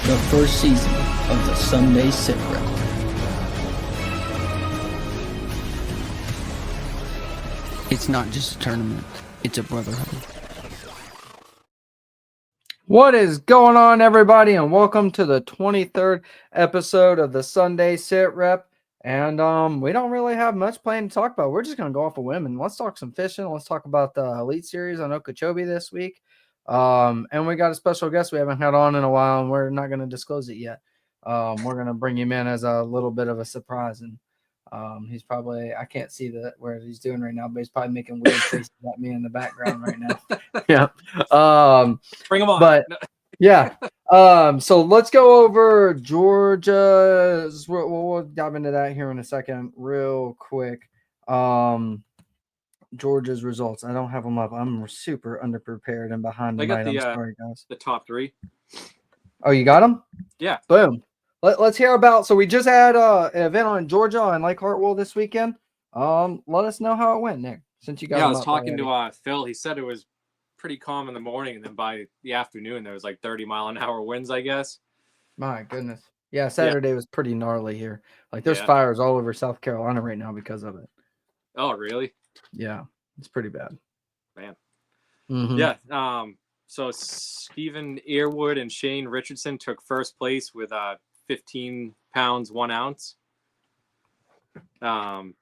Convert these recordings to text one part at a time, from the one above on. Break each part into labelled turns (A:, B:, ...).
A: the first season of the Sunday SITREP. It's not just a tournament, it's a brotherhood.
B: What is going on, everybody, and welcome to the 23rd episode of the Sunday SITREP. And we don't really have much planned to talk about. We're just going to go off a whim and let's talk some fishing. Let's talk about the Elite Series on Okeechobee this week. And we got a special guest we haven't had on in a while, and we're not going to disclose it yet. We're going to bring him in as a little bit of a surprise. And he's probably, I can't see where he's doing right now, but he's probably making weird faces at me in the background right now. Yeah.
C: Bring him on.
B: But yeah. So let's go over Georgia's. We'll dive into that here in a second, real quick. Georgia's results. I don't have them up. I'm super underprepared and behind tonight. I'm sorry, guys.
C: The top three.
B: Oh, you got them?
C: Yeah.
B: Boom. Let's hear about. So we just had an event on Georgia on Lake Hartwell this weekend. Let us know how it went, Nick. Since you got.
C: Yeah, I was talking to Phil. He said it was pretty calm in the morning, and then by the afternoon there was like 30-mile-an-hour winds, I guess.
B: My goodness. Yeah, Saturday was pretty gnarly here. Like there's fires all over South Carolina right now because of it.
C: Oh, really?
B: Yeah, it's pretty bad.
C: Man.
B: Mm-hmm.
C: Yeah. So Stephen Earwood and Shane Richardson took first place with 15 pounds 1 ounce. Dan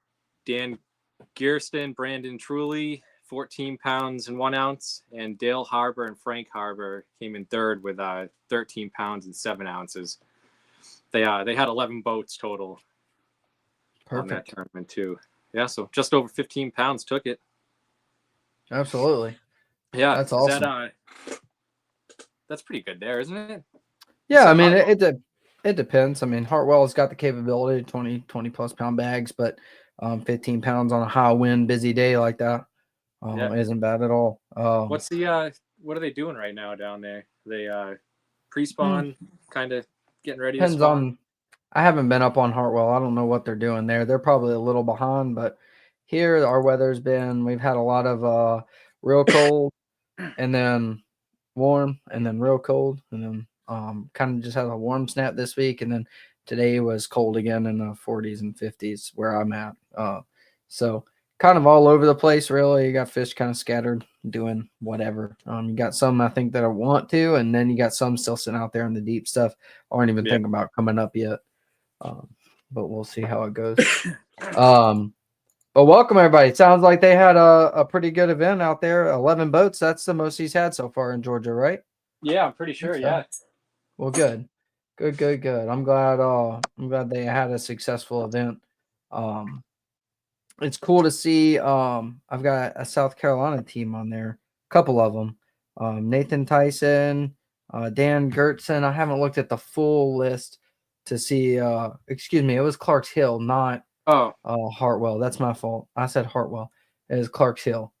C: Gearston, Brandon Truly, 14 pounds and 1 ounce, and Dale Harbor and Frank Harbor came in third with 13 pounds and 7 ounces. They had 11 boats total.
B: Perfect.
C: On that tournament too. Yeah, so just over 15 pounds took it.
B: Absolutely.
C: Yeah,
B: that's awesome.
C: That's pretty good there, isn't it?
B: Yeah, so I mean it depends. I mean, Hartwell's got the capability of 20 plus pound bags, but 15 pounds on a high wind, busy day like that isn't bad at all.
C: What are they doing right now down there? They pre-spawn, kind of getting ready to spawn?
B: I haven't been up on Hartwell. I don't know what they're doing there. They're probably a little behind, but here our weather's we've had a lot of real cold and then warm and then real cold and then kind of just had a warm snap this week, and then today was cold again in the 40s and 50s where I'm at. So kind of all over the place, really. You got fish kind of scattered doing whatever. You got some I think that I want to, and then you got some still sitting out there in the deep stuff. I aren't even thinking about coming up yet. But we'll see how it goes. But welcome everybody. It sounds like they had a pretty good event out there. 11 boats. That's the most he's had so far in Georgia, right?
C: Yeah, I'm pretty sure. Yeah.
B: Well, good. I'm glad they had a successful event. It's cool to see. I've got a South Carolina team on there, a couple of them. Nathan Tyson, Dan Gertson. I haven't looked at the full list to see. Excuse me, it was Clark's Hill, not Hartwell. That's my fault. I said Hartwell. It is Clark's Hill.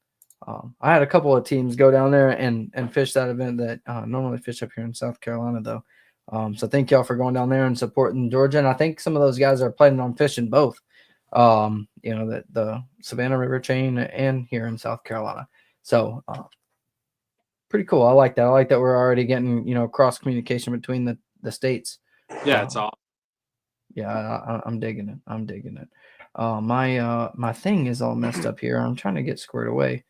B: I had a couple of teams go down there and fish that event that normally fish up here in South Carolina, though. So thank y'all for going down there and supporting Georgia. And I think some of those guys are planning on fishing both, the Savannah River chain and here in South Carolina. So pretty cool. I like that. I like that we're already getting, cross communication between the states.
C: Yeah, it's all.
B: Yeah, I'm digging it. My thing is all messed up here. I'm trying to get squared away.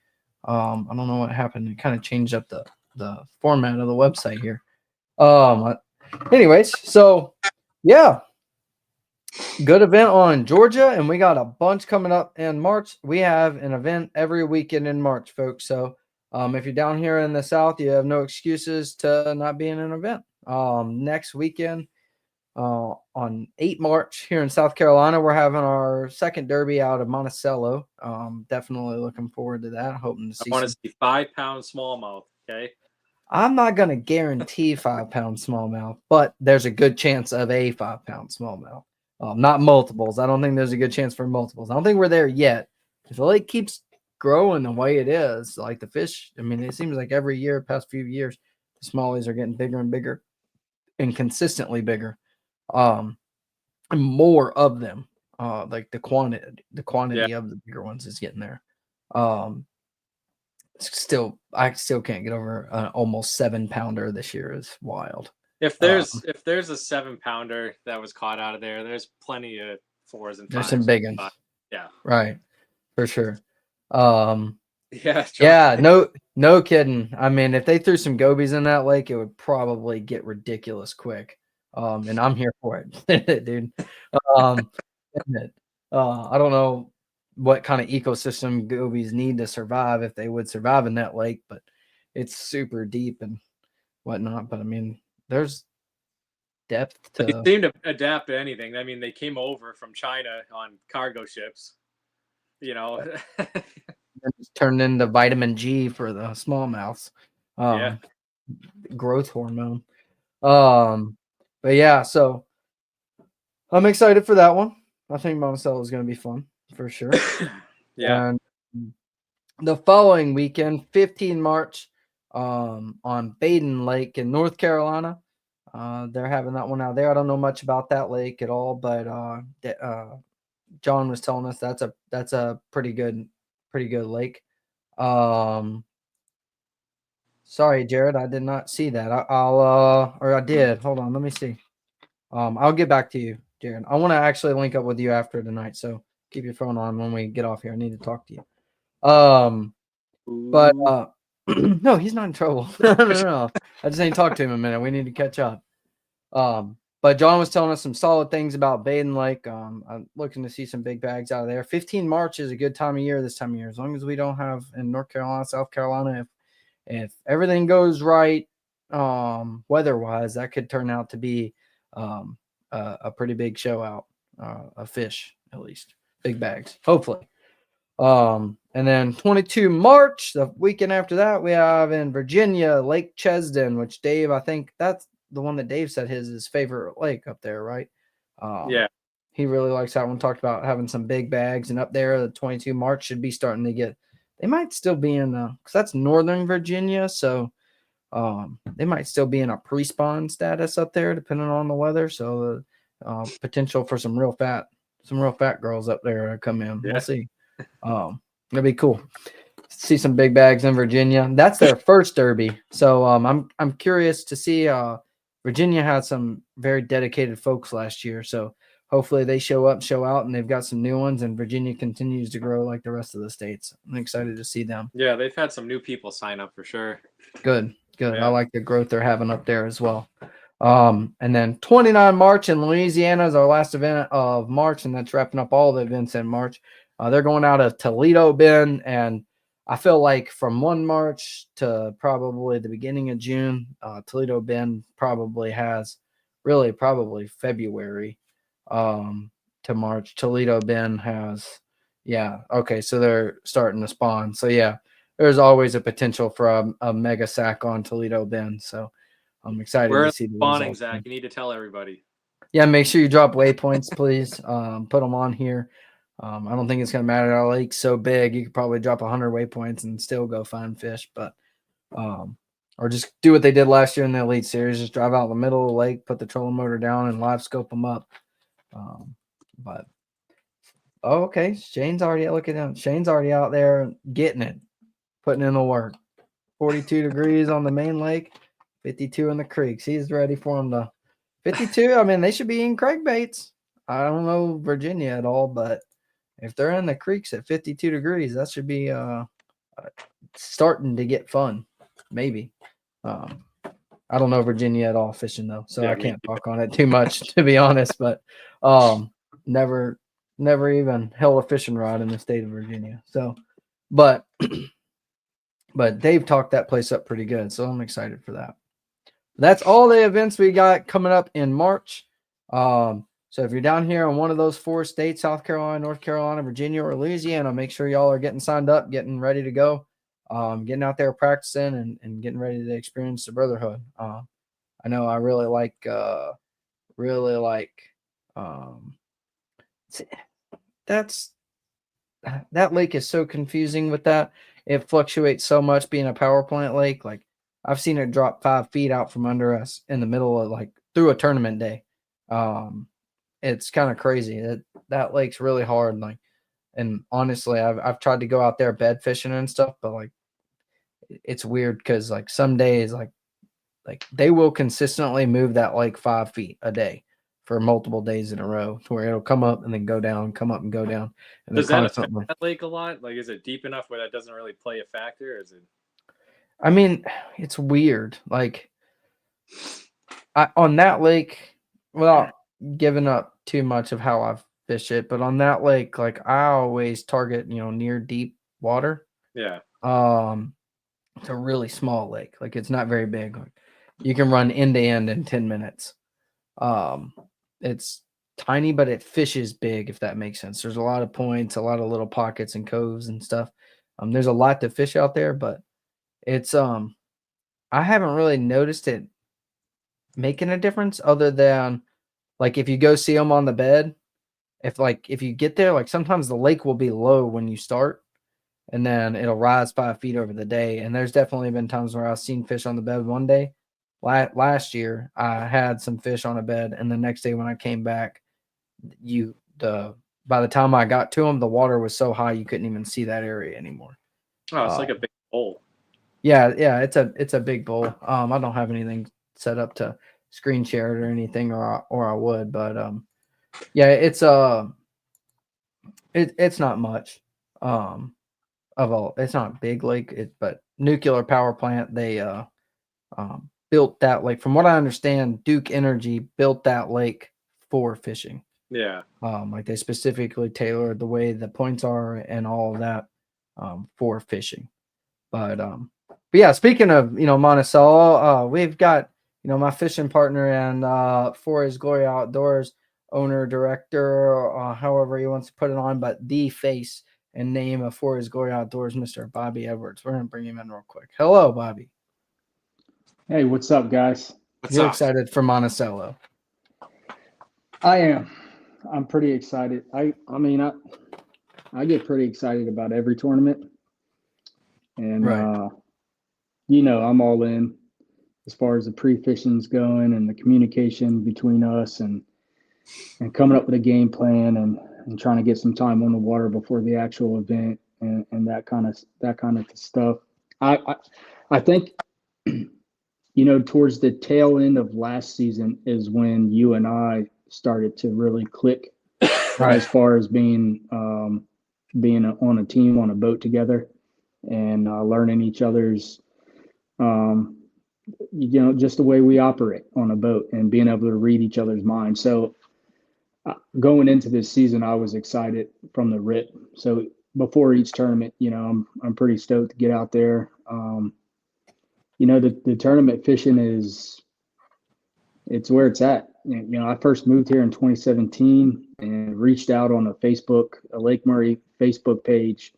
B: I don't know what happened. It kind of changed up the format of the website here. Anyways, so yeah, good event on Georgia, and we got a bunch coming up in March. We have an event every weekend in March, folks. So if you're down here in the South, you have no excuses to not be in an event. Next weekend, on 8 March here in South Carolina, we're having our second derby out of Monticello. Definitely looking forward to that. Hoping to see.
C: I want to see 5 pound smallmouth. Okay.
B: I'm not going to guarantee 5 pound smallmouth, but there's a good chance of a 5 pound smallmouth. Not multiples. I don't think there's a good chance for multiples. I don't think we're there yet. If the lake keeps growing the way it is, like the fish, I mean, it seems like every year, past few years, the smallies are getting bigger and bigger and consistently bigger. And more of them. Like the quantity of the bigger ones is getting there. I still can't get over an almost 7 pounder this year. Is wild.
C: If there's a 7-pounder that was caught out of there, there's plenty of 4s and 5s.
B: There's some big ones.
C: Yeah.
B: Right. For sure.
C: Yeah. John.
B: Yeah, no kidding. I mean, if they threw some gobies in that lake, it would probably get ridiculous quick. And I'm here for it, dude. I don't know what kind of ecosystem gobies need to survive, if they would survive in that lake, but it's super deep and whatnot. But I mean, there's depth
C: They
B: to
C: seem to adapt to anything. I mean, they came over from China on cargo ships.
B: it's turned into vitamin G for the smallmouths.
C: Yeah.
B: Growth hormone. But yeah, so I'm excited for that one. I think Monticello is going to be fun for sure.
C: Yeah.
B: And the following weekend, 15 March, on Baden Lake in North Carolina. They're having that one out there. I don't know much about that lake at all, but John was telling us that's a pretty good lake. Sorry, Jared, I did not see that. I did. Hold on, let me see. I'll get back to you, Jared. I want to actually link up with you after tonight, so keep your phone on when we get off here. I need to talk to you. But no, he's not in trouble. No. I just need to talk to him a minute. We need to catch up. But John was telling us some solid things about Baden Lake. I'm looking to see some big bags out of there. 15 March is a good time of year this time of year, as long as we don't have in North Carolina, South Carolina. If everything goes right, weather-wise, that could turn out to be a pretty big show out of fish, at least big bags, hopefully. And then 22 March, the weekend after that, we have in Virginia, Lake Chesden, which Dave, I think that's the one that Dave said his favorite lake up there, right?
C: Yeah.
B: He really likes that one. Talked about having some big bags, and up there, the 22 March should be starting to get. They might still be in because that's Northern Virginia, so they might still be in a pre-spawn status up there, depending on the weather. So potential for some real fat girls up there to come in.
C: Yeah.
B: We'll see. It'll be cool. See some big bags in Virginia. That's their first derby, so I'm curious to see. Virginia had some very dedicated folks last year, so hopefully they show up, show out, and they've got some new ones, and Virginia continues to grow like the rest of the states. I'm excited to see them.
C: Yeah, they've had some new people sign up for sure.
B: Good.
C: Yeah.
B: I like the growth they're having up there as well. And then 29 March in Louisiana is our last event of March, and that's wrapping up all the events in March. They're going out of Toledo Bend, and I feel like from 1 March to probably the beginning of June, Toledo Bend probably has probably February to March. Toledo Bend has, yeah. Okay. So they're starting to spawn. So yeah, there's always a potential for a mega sack on Toledo Bend. So I'm excited
C: Where
B: to
C: are
B: see the
C: spawning,
B: results.
C: Zach? You need to tell everybody.
B: Yeah. Make sure you drop waypoints, please. Put them on here. I don't think it's going to matter. Our lake's so big, you could probably drop 100 waypoints and still go find fish. But, or just do what they did last year in the Elite Series. Just drive out in the middle of the lake, put the trolling motor down, and live scope them up. Okay. Shane's already, look at him. Shane's already out there getting it, putting in the work. 42 degrees on the main lake, 52 in the creeks. He's ready for them to 52. I mean, they should be in crankbaits. I don't know Virginia at all, but if they're in the creeks at 52 degrees, that should be starting to get fun. Maybe. I don't know Virginia at all fishing though, so
C: Yeah,
B: I can't talk on it too much to be honest. But never even held a fishing rod in the state of Virginia. So, but Dave talked that place up pretty good, so I'm excited for that. That's all the events we got coming up in March. So if you're down here in one of those 4 states, South Carolina, North Carolina, Virginia, or Louisiana, make sure y'all are getting signed up, getting ready to go, getting out there practicing and getting ready to experience the brotherhood. I know I really like that lake is so confusing with that. It fluctuates so much being a power plant lake. Like I've seen it drop 5 feet out from under us in the middle of through a tournament day. It's kind of crazy. That lake's really hard. And honestly, I've tried to go out there bed fishing and stuff, but it's weird because some days like they will consistently move that lake 5 feet a day for multiple days in a row, to where it'll come up and then go down, come up and go down. And
C: Does
B: they're
C: that affect
B: constantly.
C: that lake a lot? Like, is it deep enough where that doesn't really play a factor? Or is it?
B: I mean, it's weird. Like on that lake, without giving up too much of how I've fished it, but on that lake, like I always target, near deep water.
C: Yeah.
B: It's a really small lake. Like it's not very big. Like, you can run end to end in 10 minutes. It's tiny, but it fishes big, if that makes sense. There's a lot of points, a lot of little pockets and coves and stuff. There's a lot to fish out there, but it's I haven't really noticed it making a difference, other than like if you go see them on the bed, if you get there, like sometimes the lake will be low when you start, and then it'll rise 5 feet over the day. And there's definitely been times where I've seen fish on the bed one day. Last year, I had some fish on a bed, and the next day when I came back, by the time I got to them, the water was so high you couldn't even see that area anymore.
C: Oh, it's like a big bowl.
B: Yeah, it's a big bowl. I don't have anything set up to screen share it or anything, or I would, but yeah, it's not much. It's not big lake, but nuclear power plant. They built that lake. From what I understand, Duke Energy built that lake for fishing.
C: Yeah.
B: Like they specifically tailored the way the points are and all of that for fishing. But yeah, speaking of Monticello, we've got my fishing partner and For His Glory Outdoors owner, director, however he wants to put it on, but the face and name of For His Glory Outdoors, Mr. Bobby Edwards. We're gonna bring him in real quick. Hello, Bobby.
D: Hey, what's up, guys?
B: You're excited for Monticello.
D: I am. I'm pretty excited. I mean, I get pretty excited about every tournament, and
B: Right.
D: I'm all in as far as the pre-fishing's going and the communication between us and coming up with a game plan and trying to get some time on the water before the actual event and that kind of stuff. I think towards the tail end of last season is when you and I started to really click as far as being on a team on a boat together and learning each other's just the way we operate on a boat and being able to read each other's minds. So going into this season, I was excited from the rip. So before each tournament, I'm pretty stoked to get out there. The tournament fishing it's where it's at. I first moved here in 2017 and reached out on a Lake Murray Facebook page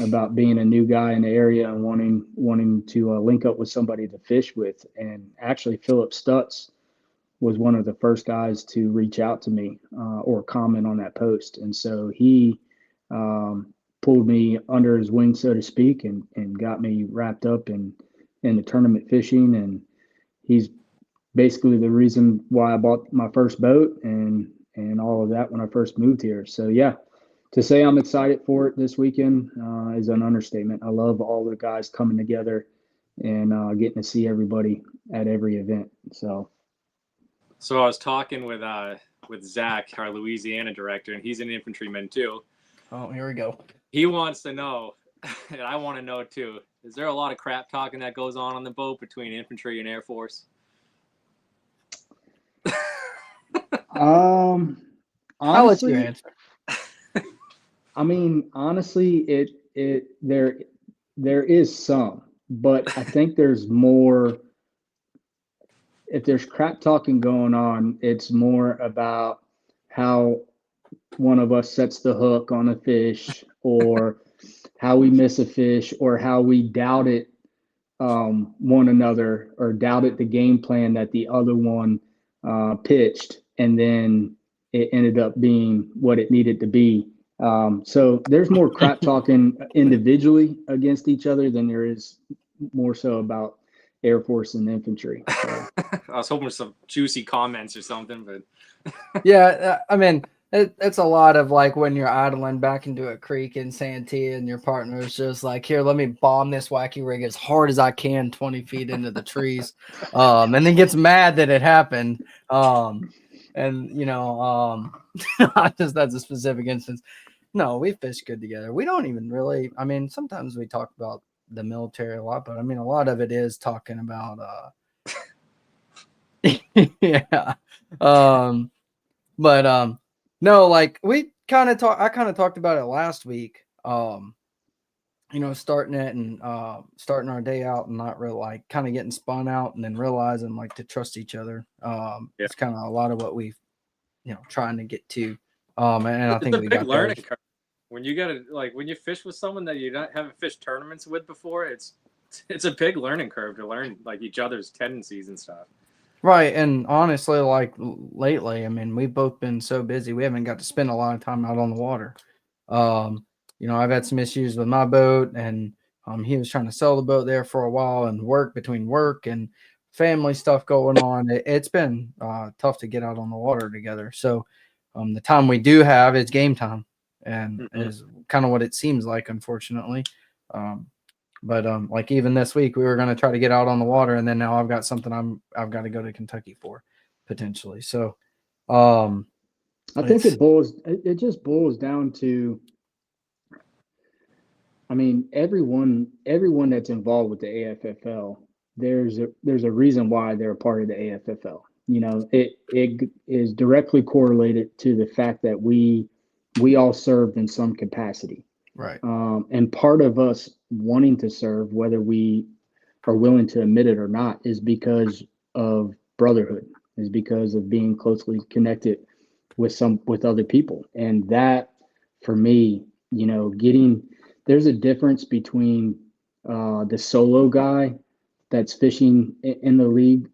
D: about being a new guy in the area and wanting to link up with somebody to fish with. And actually, Philip Stutz was one of the first guys to reach out to me or comment on that post. And so he pulled me under his wing, so to speak, and got me wrapped up in the tournament fishing. And he's basically the reason why I bought my first boat and all of that when I first moved here. So yeah, to say I'm excited for it this weekend is an understatement. I love all the guys coming together and getting to see everybody at every event. So
C: I was talking with Zach, our Louisiana director, and he's an infantryman too.
B: Oh, here we go.
C: He wants to know, and I want to know too, is there a lot of crap talking that goes on the boat between infantry and Air Force?
B: Honestly, I'll let you answer.
D: I mean, honestly, there is some, but I think there's more. If there's crap talking going on, it's more about how one of us sets the hook on a fish, or how we miss a fish, or how we doubted one another, or doubted the game plan that the other one pitched, and then it ended up being what it needed to be. So there's more crap talking individually against each other than there is more so about Air Force and infantry. So.
C: I was hoping for some juicy comments or something, but
B: yeah, I mean, It's a lot of like when you're idling back into a creek in Santee and your partner's just like, here, let me bomb this wacky rig as hard as I can 20 feet into the trees. And then gets mad that it happened. And that's a specific instance. No, we fish good together. We don't even really, I mean, sometimes we talk about the military a lot, but I mean, a lot of it is talking about, yeah. But no, like I kind of talked about it last week. Starting it and starting our day out and not really like kind of getting spun out and then realizing like to trust each other. It's kind of a lot of what we've trying to get to. And I
C: It's
B: think
C: a
B: we
C: big
B: got
C: learning
B: there.
C: curve. When you gotta when you fish with someone that you haven't fished tournaments with before, it's a big learning curve to learn like each other's tendencies and stuff.
B: Right. And honestly, like lately, I mean, we've both been so busy, we haven't got to spend a lot of time out on the water. I've had some issues with my boat, and he was trying to sell the boat there for a while, and between work and family stuff going on. It's been tough to get out on the water together. So the time we do have is game time, and is kind of what it seems like, unfortunately. But like even this week, we were going to try to get out on the water, and then now I've got something I've got to go to Kentucky for potentially. So,
D: I think it just boils down to, I mean, everyone that's involved with the AFFL, there's a reason why they're a part of the AFFL. It is directly correlated to the fact that we all served in some capacity.
B: right.
D: And part of us wanting to serve, whether we are willing to admit it or not, is because of brotherhood, is because of being closely connected with other people. And that, for me, there's a difference between the solo guy that's fishing in the league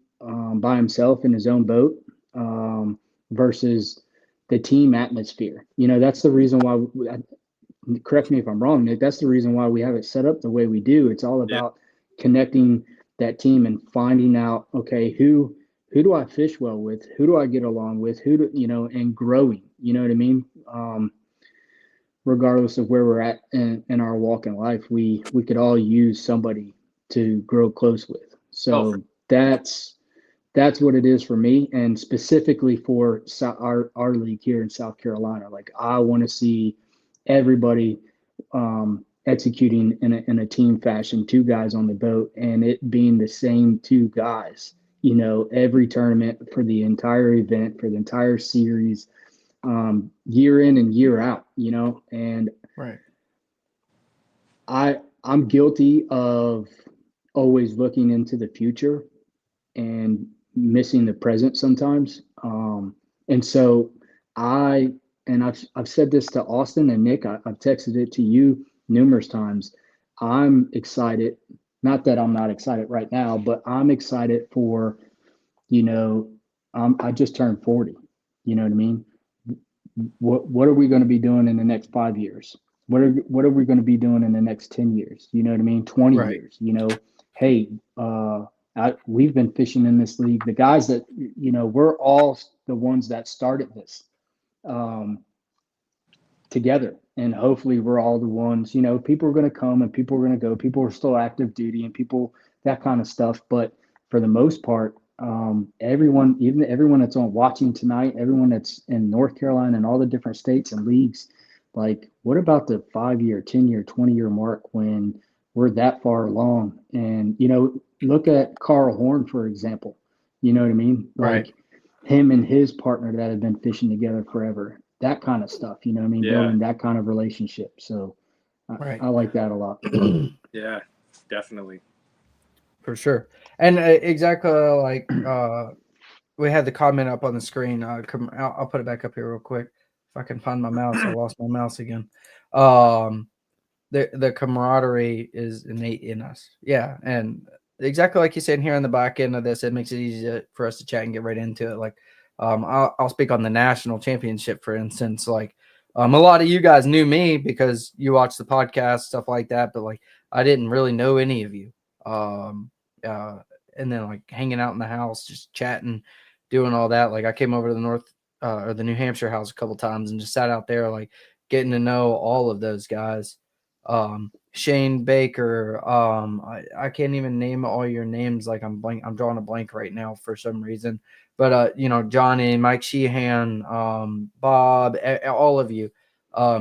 D: by himself in his own boat versus the team atmosphere. That's the reason why. Correct me if I'm wrong, Nick. That's the reason why we have it set up the way we do. It's all about connecting that team and finding out, okay, who do I fish well with? Who do I get along with? And growing. You know what I mean? Regardless of where we're at in our walk in life, we could all use somebody to grow close with. So that's what it is for me, and specifically for our league here in South Carolina. Like, I want to see everybody executing in a team fashion, two guys on the boat, and it being the same two guys, every tournament, for the entire event, for the entire series, year in and year out, and
B: Right.
D: I'm guilty of always looking into the future and missing the present sometimes. And so I've said this to Austin and Nick. I've texted it to you numerous times. I'm excited. Not that I'm not excited right now, but I'm excited for, I just turned 40. You know what I mean? What are we going to be doing in the next 5 years? What are we going to be doing in the next 10 years? You know what I mean? 20
B: Right.
D: years, hey, we've been fishing in this league. The guys that, we're all the ones that started this together. And hopefully we're all the ones, people are going to come and people are going to go. People are still active duty and people, that kind of stuff. But for the most part, even everyone that's on watching tonight, everyone that's in North Carolina and all the different states and leagues, like, what about the 5-year, 10-year, 20-year mark when we're that far along? And, look at Carl Horn, for example. You know what I mean? Like, him and his partner that have been fishing together forever, that kind of stuff, you know what I mean?
C: Yeah.
D: Building that kind of relationship. So I like that a lot.
C: Yeah, definitely.
B: For sure. And exactly like we had the comment up on the screen. I'll put it back up here real quick. If I can find my mouse, I lost my mouse again. The camaraderie is innate in us. Yeah. And exactly like you said here on the back end of this, it makes it easy for us to chat and get right into it. Like, I'll speak on the national championship, for instance. Like, a lot of you guys knew me because you watched the podcast, stuff like that. But like, I didn't really know any of you. And then like hanging out in the house, just chatting, doing all that. Like, I came over to the or the New Hampshire house a couple times and just sat out there, like getting to know all of those guys. Shane Baker. I can't even name all your names. Like I'm drawing a blank right now for some reason. But Johnny, Mike Sheehan, Bob, all of you.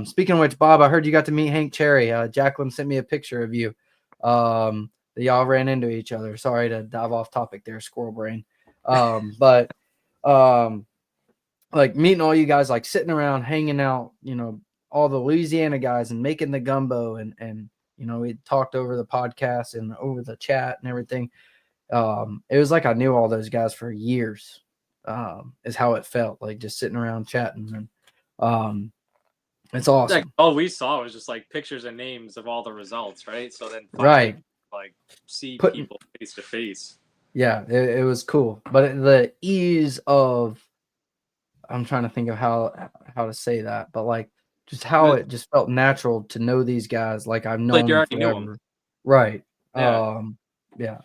B: Speaking of which, Bob, I heard you got to meet Hank Cherry. Jacqueline sent me a picture of you. That y'all ran into each other. Sorry to dive off topic there, squirrel brain. But like meeting all you guys, like sitting around, hanging out, all the Louisiana guys and making the gumbo and we talked over the podcast and over the chat and everything. It was like I knew all those guys for years, is how it felt, like just sitting around chatting. And it's awesome.
C: Like, all we saw was just like pictures and names of all the results, right? So then
B: right,
C: like see
B: Putting,
C: people face to face.
B: Yeah, it was cool. But the ease of, I'm trying to think of how to say that, but like just how it just felt natural to know these guys, like I've known
C: like you already
B: forever.
C: knew them.
B: Right.
C: Yeah.
B: Yeah.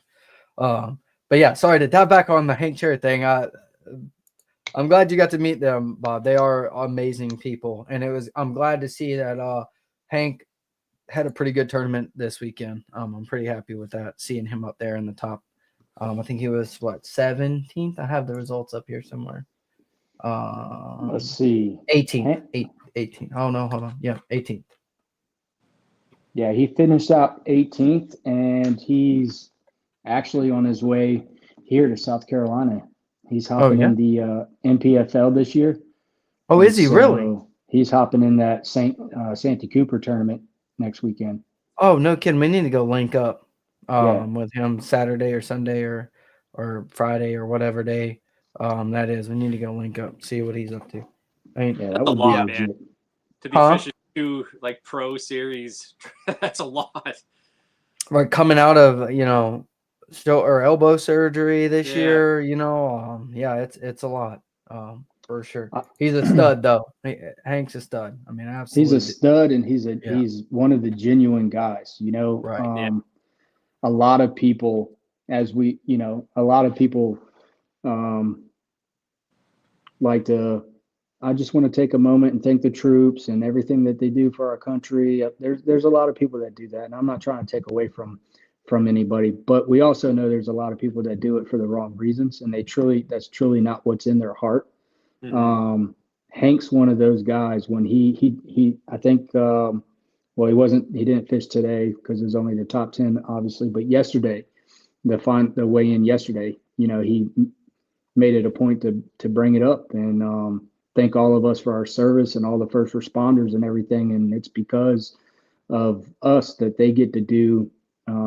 B: But yeah, sorry to dive back on the Hank Cherry thing. I'm glad you got to meet them, Bob. They are amazing people, and I'm glad to see that Hank had a pretty good tournament this weekend. I'm pretty happy with that, seeing him up there in the top. I think he was 17th. I have the results up here somewhere.
D: Let's see.
B: 18th. 18th. Oh no, hold on. Yeah, 18th.
D: Yeah, he finished out 18th, and he's actually on his way here to South Carolina. He's hopping in the NPFL this year.
B: Oh, is he really?
D: He's hopping in that Santee Cooper tournament next weekend.
B: Oh, no kidding. We need to go link up with him Saturday or Sunday or Friday or whatever day that is. We need to go link up, see what he's up to. I mean,
D: yeah, that would be legit.
C: Man. To be fishing 2 like pro series, that's a lot.
B: Like coming out of elbow surgery this year, yeah, it's a lot. For sure. He's a stud though. Hank's a stud. I mean, absolutely.
D: He's a stud, and he's one of the genuine guys.
B: Right.
D: A lot of people, like to. I just want to take a moment and thank the troops and everything that they do for our country. There's a lot of people that do that, and I'm not trying to take away from anybody, but we also know there's a lot of people that do it for the wrong reasons, and that's truly not what's in their heart. Mm-hmm. Hank's one of those guys. When he I think he didn't fish today because it was only the top 10 obviously, but yesterday the weigh-in yesterday, he made it a point to bring it up and thank all of us for our service and all the first responders and everything. And it's because of us that they get to do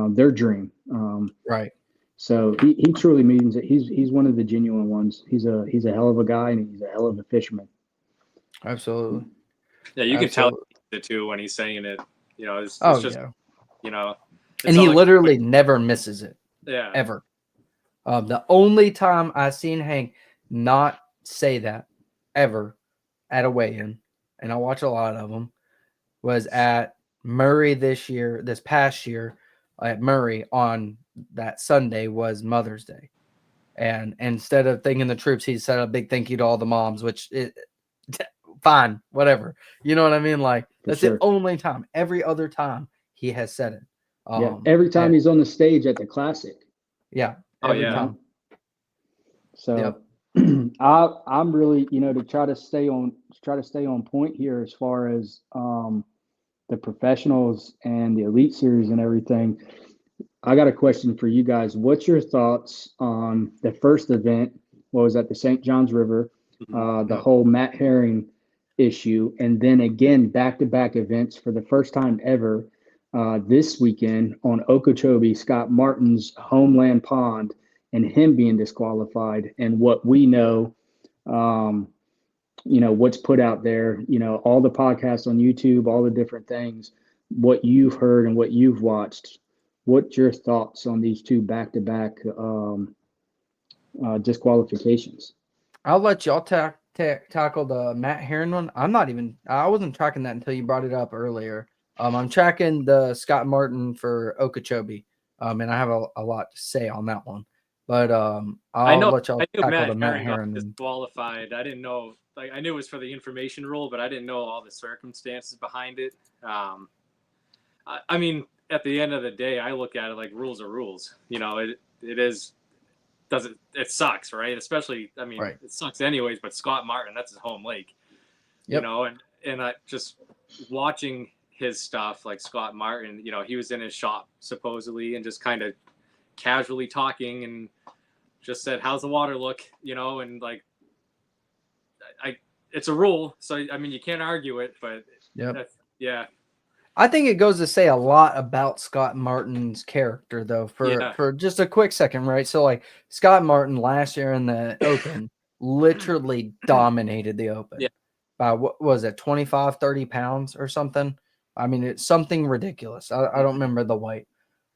D: their dream.
B: Right.
D: So he truly means it. He's one of the genuine ones. He's a hell of a guy, and he's a hell of a fisherman.
B: Absolutely.
C: Yeah, you can tell it too when he's saying it. It's just,
B: and he literally never misses it.
C: Yeah.
B: Ever. The only time I've seen Hank not say that ever at a weigh-in, and I watch a lot of them, was at Murray this past year at Murray on that Sunday was Mother's Day. And instead of thanking the troops, he said a big thank you to all the moms, which fine, whatever. You know what I mean? Like, that's the only time. Every other time he has said it.
D: Every time he's on the stage at the Classic.
B: Yeah. Every time.
D: So I'm really, to try to stay on point here as far as the professionals and the Elite Series and everything. I got a question for you guys. What's your thoughts on the first event? What was at the St. Johns River, the whole Matt Herring issue, and then again back-to-back events for the first time ever this weekend on Okeechobee, Scott Martin's homeland pond, and him being disqualified, and what we know, what's put out there, all the podcasts on YouTube, all the different things, what you've heard and what you've watched. What's your thoughts on these two back-to-back disqualifications?
B: I'll let y'all tackle the Matt Herring one. I wasn't tracking that until you brought it up earlier. I'm tracking the Scott Martin for Okeechobee, and I have a lot to say on that one. But
C: I
B: I'll
C: know.
B: let y'all
C: I knew
B: tackle the
C: Matt
B: Matt
C: Herring got
B: Herron.
C: disqualified. I didn't know. Like, I knew it was for the information rule, but I didn't know all the circumstances behind it. I mean, at the end of the day, I look at it like rules are rules. You know, it is. Doesn't it sucks, right? Especially, I mean,
B: Right.
C: it sucks anyways. But Scott Martin, that's his home lake. You
B: Yep.
C: know, and I just watching his stuff, like Scott Martin. You know, he was in his shop supposedly and just kind of casually talking and just said, "How's the water look?" You know, and like, it's a rule, so I mean, you can't argue it, but
B: Yep.
C: yeah,
B: I think it goes to say a lot about Scott Martin's character, though. For just a quick second, right? So, like Scott Martin last year in the Open, literally dominated the Open
C: Yeah.
B: by what was it, 25, 30 pounds or something? I mean, it's something ridiculous. I don't remember the weight.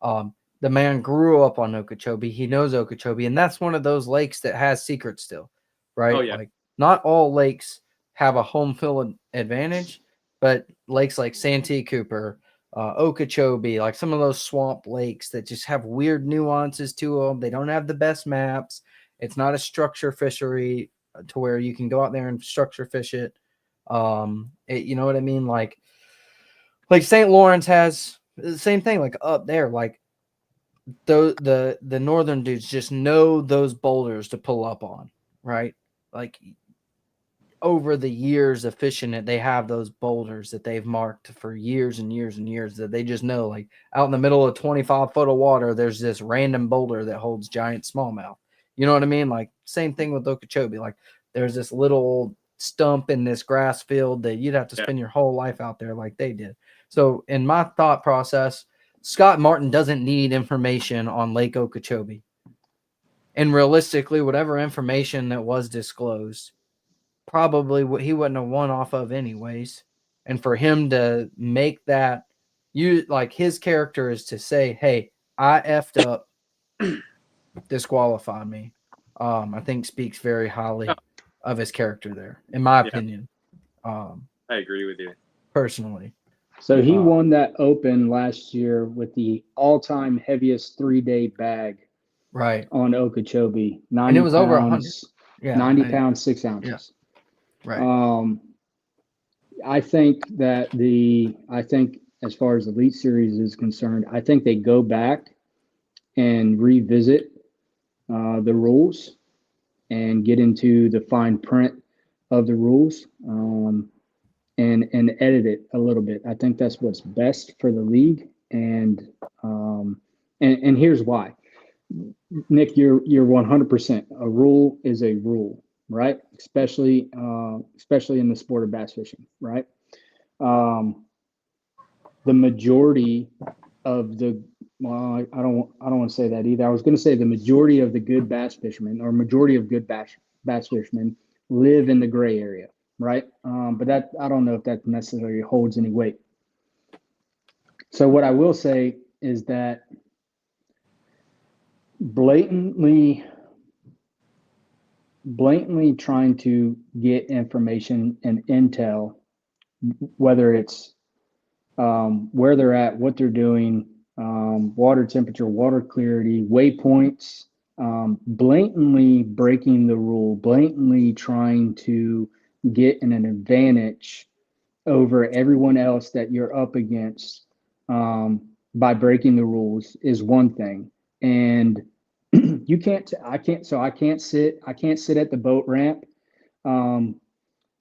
B: The man grew up on Okeechobee. He knows Okeechobee, and that's one of those lakes that has secrets still, right?
C: Oh, yeah.
B: Like not all lakes have a home field advantage, but lakes like Santee Cooper, Okeechobee, like some of those swamp lakes that just have weird nuances to them. They don't have the best maps. It's not a structure fishery to where you can go out there and structure fish it. You know what I mean? Like St. Lawrence has the same thing. Like up there, like the northern dudes just know those boulders to pull up on, right? Like over the years of fishing it, they have those boulders that they've marked for years and years and years that they just know, like out in the middle of 25 foot of water, there's this random boulder that holds giant smallmouth. You know what I mean? Like same thing with Okeechobee. Like there's this little stump in this grass field that you'd have to spend your whole life out there like they did. So in my thought process, Scott Martin doesn't need information on Lake Okeechobee. And realistically, whatever information that was disclosed, probably what he wouldn't have won off of anyways. And for him to make that, you like his character is to say, "Hey, I effed up, disqualify me." I think speaks very highly of his character there, in my opinion.
C: I agree with you
B: Personally.
D: So he won that Open last year with the all-time heaviest 3-day bag.
B: Right.
D: On Okeechobee, 90
B: and it was
D: pounds,
B: over 100. Yeah.
D: 90 pounds, 6 ounces.
B: Yeah. Right.
D: I think as far as the Elite Series is concerned, I think they go back and revisit the rules and get into the fine print of the rules and edit it a little bit. I think that's what's best for the league, and here's why. Nick, you're 100%. A rule is a rule, right? Especially in the sport of bass fishing, right? The majority of the I don't want to say that either. I was going to say the majority of the good bass fishermen or majority of good bass fishermen live in the gray area, right? But that I don't know if that necessarily holds any weight. So what I will say is that blatantly trying to get information and intel, whether it's where they're at, what they're doing, water temperature, water clarity, waypoints, blatantly breaking the rule, blatantly trying to get an advantage over everyone else that you're up against by breaking the rules is one thing. And I can't sit at the boat ramp,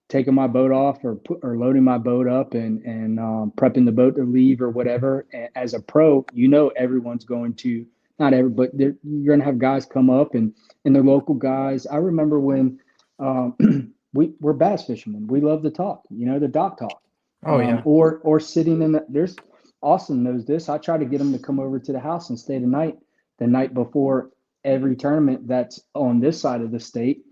D: taking my boat off or loading my boat up and prepping the boat to leave or whatever. As a pro, everyone's going to, not every, but you're going to have guys come up and they're local guys. I remember when we're bass fishermen. We love to talk, the dock talk.
B: Oh yeah.
D: Or sitting there's Austin knows this. I try to get them to come over to the house and stay the night before every tournament that's on this side of the state.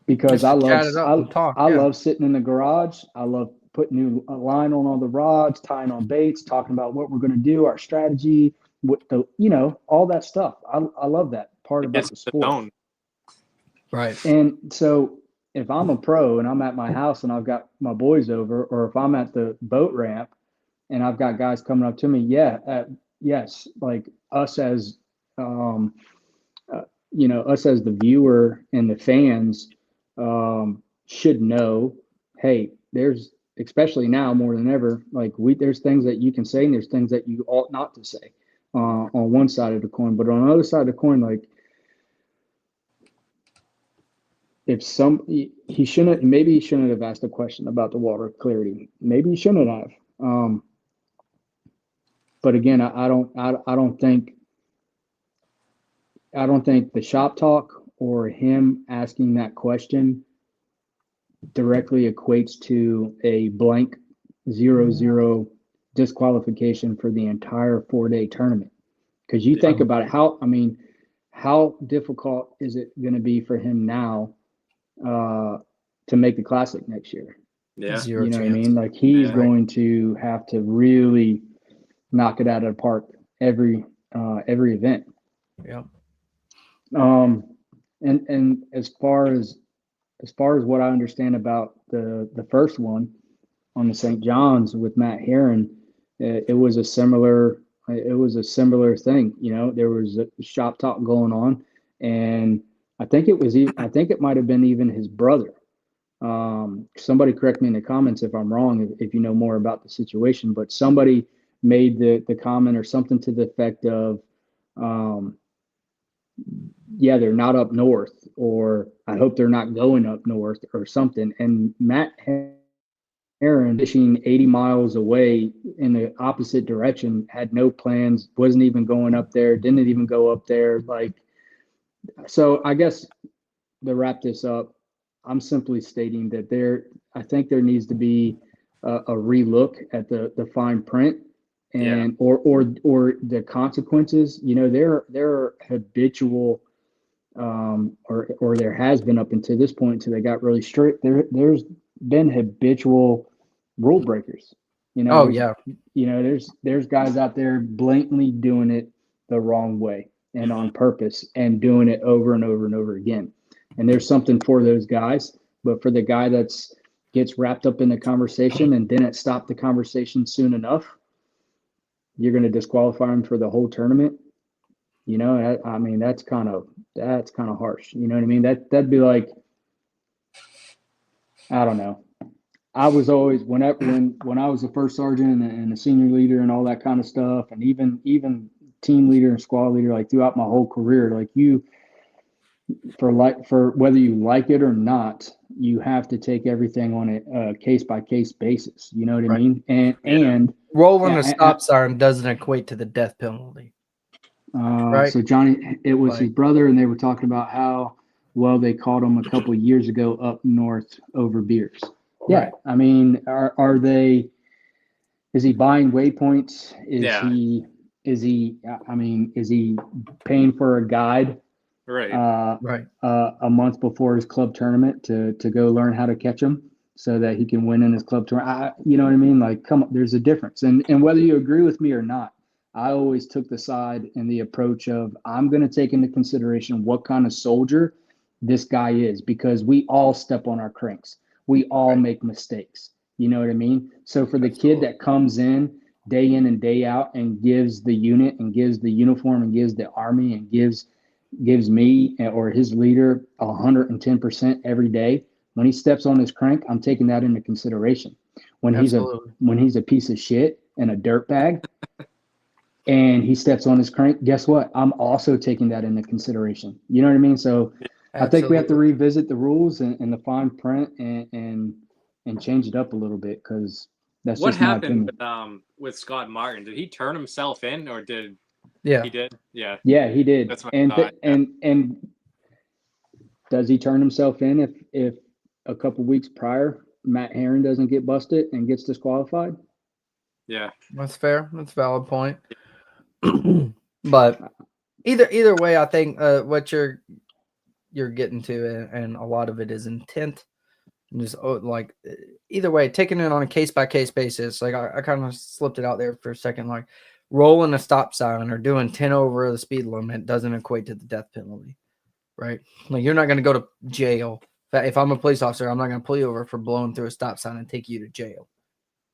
D: Because I love sitting in the garage. I love putting new line on all the rods, tying on baits, talking about what we're going to do, our strategy, all that stuff. I love that part about the sport.
B: Right.
D: And so if I'm a pro and I'm at my house and I've got my boys over, or if I'm at the boat ramp and I've got guys coming up to me, yes, like us as us as the viewer and the fans should know, hey, there's, especially now more than ever, like there's things that you can say and there's things that you ought not to say on one side of the coin. But on the other side of the coin, like if he shouldn't have asked a question about the water clarity. Maybe he shouldn't have. But again, I don't think the shop talk or him asking that question directly equates to a blank 0-0 disqualification for the entire 4-day tournament. Because you think about it, how difficult is it going to be for him now to make the Classic next year?
C: Yeah.
B: Zero
D: You know
B: chance.
D: what I mean? Like he's going to have to really knock it out of the park every event.
B: Yeah.
D: And as far as what I understand about the first one on the St. John's with Matt Herron, it was a similar thing. You know, there was a shop talk going on, and I think it might have been even his brother. Somebody correct me in the comments if I'm wrong, if you know more about the situation, but somebody made the comment or something to the effect of, yeah, they're not up north, or I hope they're not going up north or something. And Matt Herron, fishing 80 miles away in the opposite direction, had no plans, wasn't even going up there, didn't even go up there. Like, so I guess to wrap this up, I'm simply stating that I think there needs to be a relook at the fine print and or the consequences. You know, there are habitual or there has been up until this point until they got really strict. There's been habitual rule breakers. You know, there's guys out there blatantly doing it the wrong way and on purpose and doing it over and over and over again. And there's something for those guys, but for the guy gets wrapped up in the conversation and didn't stop the conversation soon enough, you're going to disqualify him for the whole tournament. You know, I mean, that's kind of harsh. You know what I mean? That'd be like, I don't know. I was always when I was the first sergeant and the senior leader and all that kind of stuff, and even team leader and squad leader, like throughout my whole career, like for whether you like it or not, you have to take everything on a case by case basis. You know what I mean? And
B: rolling a stop sign doesn't equate to the death penalty. Right.
D: So Johnny, it was his brother, and they were talking about how well they caught him a couple of years ago up north over beers. Yeah, right. I mean, are they? Is he buying waypoints? Is he paying for a guide?
C: Right.
D: A month before his club tournament to go learn how to catch them so that he can win in his club tournament. You know what I mean? Like, come on, there's a difference. And whether you agree with me or not, I always took the side and the approach of I'm going to take into consideration what kind of soldier this guy is, because we all step on our cranks. We all make mistakes. You know what I mean? So for the kid that comes in and day out and gives the unit and gives the uniform and gives the Army and gives me or his leader 110% every day, when he steps on his crank, I'm taking that into consideration. When he's a piece of shit and a dirtbag and he steps on his crank, guess what? I'm also taking that into consideration. You know what I mean? So I think we have to revisit the rules and the fine print and change it up a little bit, because that's
C: what
D: just my
C: happened
D: opinion.
C: with Scott Martin. Did he turn himself in, or did he did? Yeah,
D: he did.
C: That's what
D: and
C: I thought,
D: and does he turn himself in if a couple weeks prior Matt Herron doesn't get busted and gets disqualified?
C: Yeah,
B: that's fair. That's a valid point. But either way, I think what you're getting to, and a lot of it is intent. And just like either way, taking it on a case by case basis. Like I kind of slipped it out there for a second. Like rolling a stop sign or doing 10 over the speed limit doesn't equate to the death penalty, right? Like you're not going to go to jail. If I'm a police officer, I'm not going to pull you over for blowing through a stop sign and take you to jail,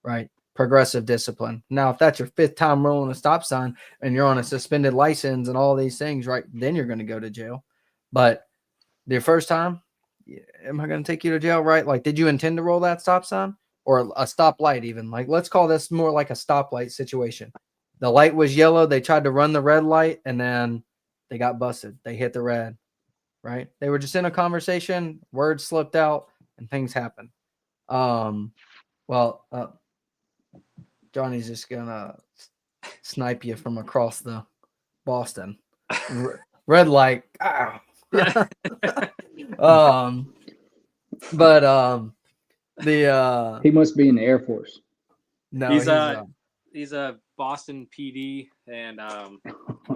B: right? progressive discipline. Now, if that's your 5th time rolling a stop sign and you're on a suspended license and all these things, right, then you're going to go to jail. But your first time, am I going to take you to jail, right? Like, did you intend to roll that stop sign or a stoplight even? Like, let's call this more like a stoplight situation. The light was yellow. They tried to run the red light and then they got busted. They hit the red, right? They were just in a conversation, words slipped out and things happened. Johnny's just gonna snipe you from across the Boston. Red light. Ah.
D: He must be in the Air Force.
B: No,
C: he's a Boston PD and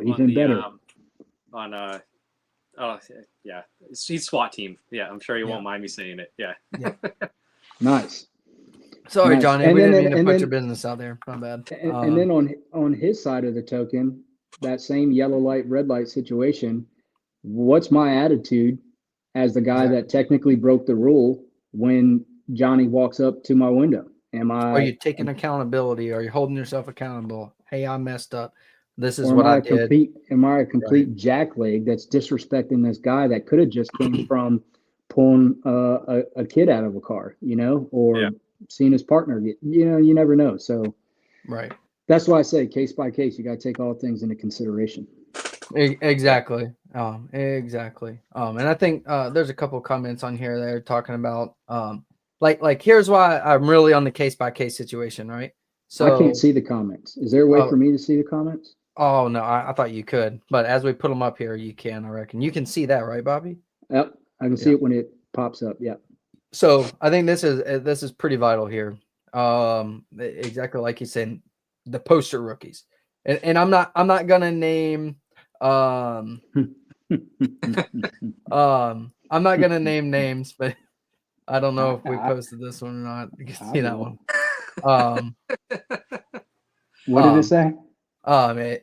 D: even better.
C: He's SWAT team. Yeah, I'm sure he won't mind me saying it. Yeah.
D: Nice.
B: Sorry,
D: Nice.
B: Johnny.
D: And
B: we
D: then-
B: didn't mean to
D: and
B: put
D: then-
B: your business out there. My bad.
D: And then on his side of the token, that same yellow light, red light situation, what's my attitude as the guy that technically broke the rule when Johnny walks up to my window?
B: Are you taking accountability? Are you holding yourself accountable? Hey, I messed up. This is
D: or
B: what
D: am
B: I
D: a
B: did.
D: am I a complete jackleg that's disrespecting this guy that could have just came from pulling a kid out of a car, or seeing his partner get, you never know. So
B: Right.
D: that's why I say case by case, you got to take all things into consideration.
B: Exactly. Exactly. And I think there's a couple comments on here that are talking about like here's why I'm really on the case by case situation, right? So
D: I can't see the comments. Is there a way for me to see the comments?
B: Oh no, I thought you could, but as we put them up here, you can. I reckon you can see that, right, Bobby?
D: Yep, I can see it when it pops up. Yeah.
B: So I think this is pretty vital here. Exactly like you said, the poster rookies, and I'm not gonna name I'm not gonna name names, but I don't know if we posted this one or not. You can see that one.
D: What did it say?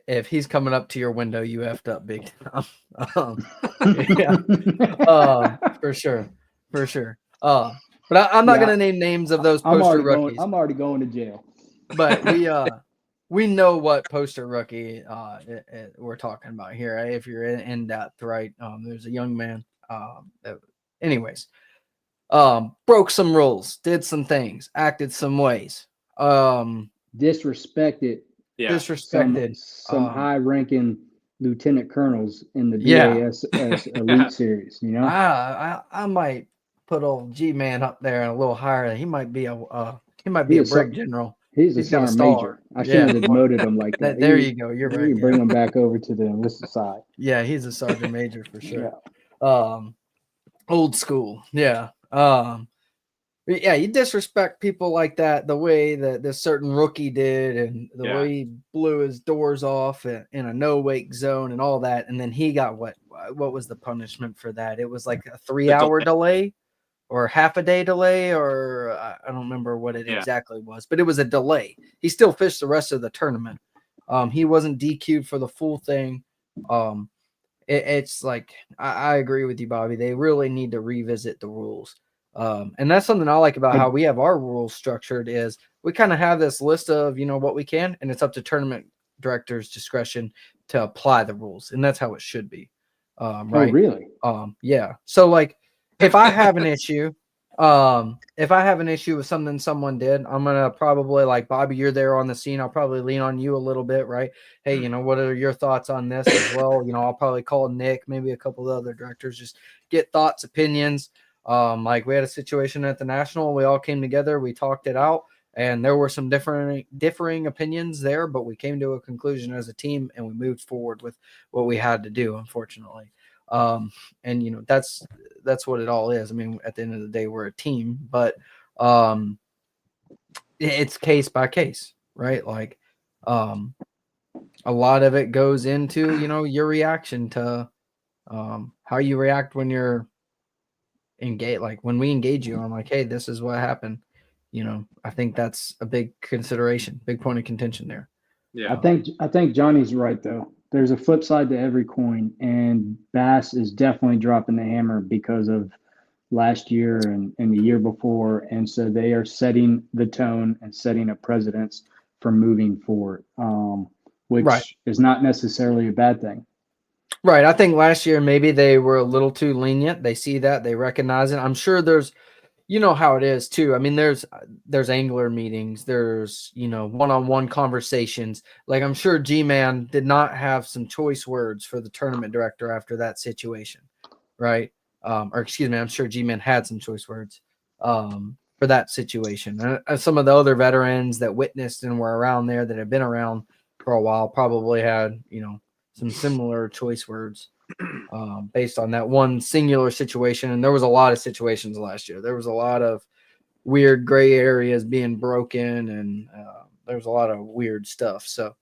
B: If he's coming up to your window, you effed up big time. For sure. But I'm not gonna name names of those poster rookies.
D: I'm already going to jail.
B: But we know what poster rookie we're talking about here. Right? If you're in depth, right? There's a young man. Anyways, broke some rules, did some things, acted some ways.
D: Disrespected.
C: Yeah.
B: Disrespected
D: some high-ranking lieutenant colonels in the Bassmaster Elite series.
B: I might put old G-Man up there and a little higher. He might be a brig general.
D: He's a sergeant major. I shouldn't have demoted him like that.
B: There you go. You're right.
D: You bring him back over to the enlisted side.
B: Yeah, he's a sergeant major for sure.
D: Yeah.
B: Old school. Yeah. Yeah, you disrespect people like that the way that this certain rookie did, and the way he blew his doors off in a no-wake zone and all that, and then he got what was the punishment for that? It was like a 3-hour delay or half a day delay, or I don't remember what it exactly was, but it was a delay. He still fished the rest of the tournament. He wasn't DQ'd for the full thing. It's like I agree with you, Bobby. They really need to revisit the rules. And that's something I like about how we have our rules structured is we kind of have this list of, what we can, and it's up to tournament directors' discretion to apply the rules. And that's how it should be. Right.
D: Oh, really?
B: Yeah. So like if I have an issue, with something someone did, I'm going to probably like, Bobby, you're there on the scene. I'll probably lean on you a little bit, right? Hey, what are your thoughts on this as well? I'll probably call Nick, maybe a couple of other directors, just get thoughts, opinions. Like we had a situation at the National, we all came together, we talked it out, and there were some differing opinions there, but we came to a conclusion as a team and we moved forward with what we had to do, unfortunately. And that's what it all is. I mean, at the end of the day, we're a team, but it's case by case, right? Like a lot of it goes into, your reaction to how you react when you're engage. Like when we engage you, I'm like, hey, this is what happened. I think that's a big consideration, big point of contention there.
C: Yeah.
D: I think Johnny's right though. There's a flip side to every coin, and Bass is definitely dropping the hammer because of last year and the year before. And so they are setting the tone and setting a precedence for moving forward, which
B: Right.
D: is not necessarily a bad thing.
B: Right. I think last year maybe they were a little too lenient. They see that, they recognize it. I'm sure there's, you know how it is too. I mean, there's angler meetings, there's, you know, one-on-one conversations. Like I'm sure G-Man did not have some choice words for the tournament director after that situation, right? Or excuse me, I'm sure G-Man had some choice words for that situation. Some of the other veterans that witnessed and were around there that have been around for a while probably had, you know, some similar choice words based on that one singular situation. And there was a lot of situations last year. There was a lot of weird gray areas being broken, and there was a lot of weird stuff. So,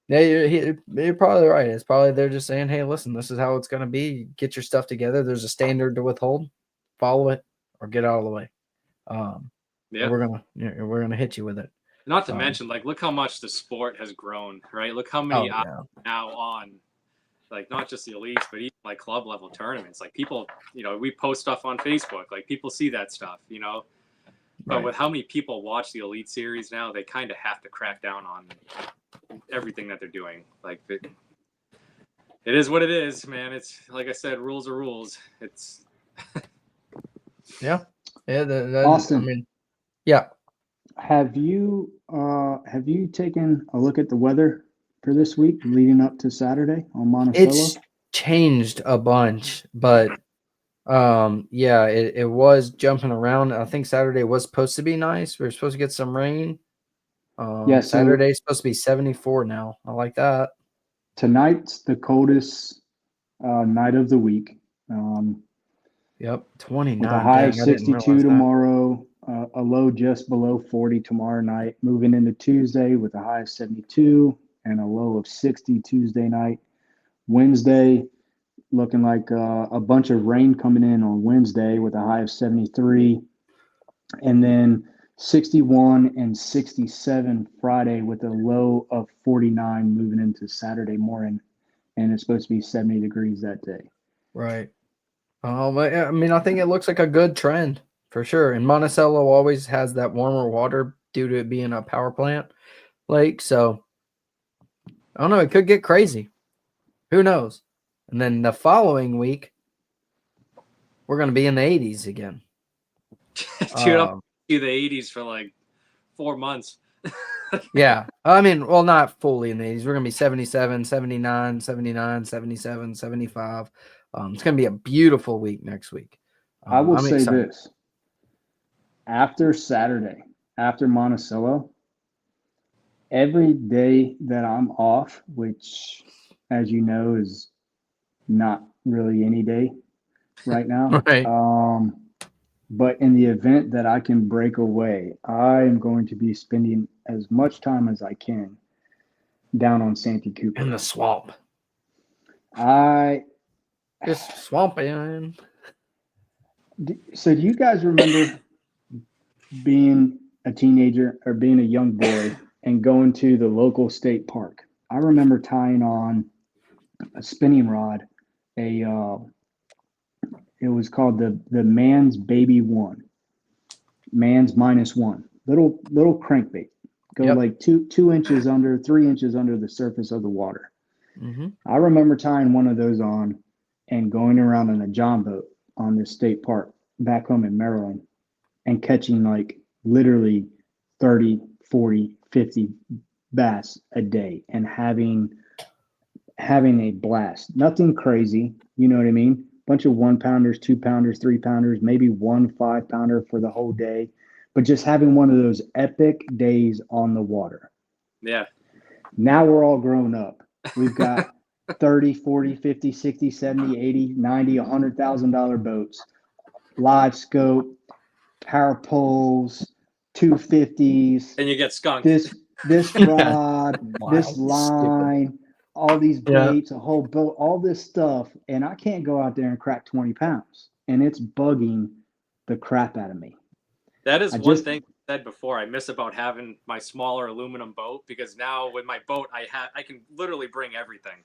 B: yeah, you're probably right. It's probably they're just saying, hey, listen, this is how it's going to be. Get your stuff together. There's a standard to withhold. Follow it or get out of the way.
C: Yeah.
B: We're gonna hit you with it.
C: Not to mention, like, look how much the sport has grown, right? Look how many now on, like, not just the elites, but even like club level tournaments. Like people, you know, we post stuff on Facebook, like people see that stuff, you know. But with how many people watch the Elite Series now, they kind of have to crack down on everything that they're doing. Like it is what it is, man. It's like I said, rules are rules. It's
B: yeah.
D: Austin,
B: I mean, yeah.
D: Have you taken a look at the weather for this week leading up to Saturday on Monticello?
B: It's changed a bunch, but yeah, it was jumping around. I think Saturday was supposed to be nice. We were supposed to get some rain.
D: Yeah, so
B: Saturday's supposed to be 74 now. I like that.
D: Tonight's the coldest night of the week.
B: Yep, 29.
D: With a high of
B: Dang, I didn't
D: 62
B: realize that.
D: tomorrow, a low just below 40 tomorrow night. Moving into Tuesday with a high of 72 and a low of 60 Tuesday night. Wednesday, looking like a bunch of rain coming in on Wednesday with a high of 73. And then 61 and 67 Friday with a low of 49 moving into Saturday morning. And it's supposed to be 70 degrees that day.
B: Right. I mean, I think it looks like a good trend for sure. And Monticello always has that warmer water due to it being a power plant lake. So I don't know. It could get crazy. Who knows? And then the following week, we're going to be in the 80s again.
C: Dude, I'll do the 80s for like 4 months.
B: Yeah. I mean, well, not fully in the 80s. We're going to be 77, 79, 79, 77, 75. It's going to be a beautiful week next week.
D: I will say
B: excited.
D: this. After Saturday, after Monticello, every day that I'm off, which, as you know, is not really any day right now.
B: Right.
D: But in the event that I can break away, I am going to be spending as much time as I can down on Santee Cooper.
B: In the swamp.
D: Just
B: swamping.
D: So do you guys remember being a teenager or being a young boy and going to the local state park? I remember tying on a spinning rod, it was called the Man's Baby One, Man's -1, little crankbait, go like 2 inches under, 3 inches under the surface of the water.
B: Mm-hmm.
D: I remember tying one of those on and going around in a john boat on this state park back home in Maryland and catching like literally 30, 40, 50 bass a day and having a blast. Nothing crazy, you know what I mean? Bunch of 1-pounders, 2-pounders, 3-pounders, maybe 1 5-pounder for the whole day, but just having one of those epic days on the water.
C: Yeah.
D: Now we're all grown up. We've got 30, 40, 50, 60, 70, 80, 90, $100,000 boats, live scope, power poles, 250s.
C: And you get skunked.
D: This rod, this line, all these baits, a whole boat, all this stuff. And I can't go out there and crack 20 pounds. And it's bugging the crap out of me.
C: That is one thing I said before. I miss about having my smaller aluminum boat, because now with my boat, I can literally bring everything.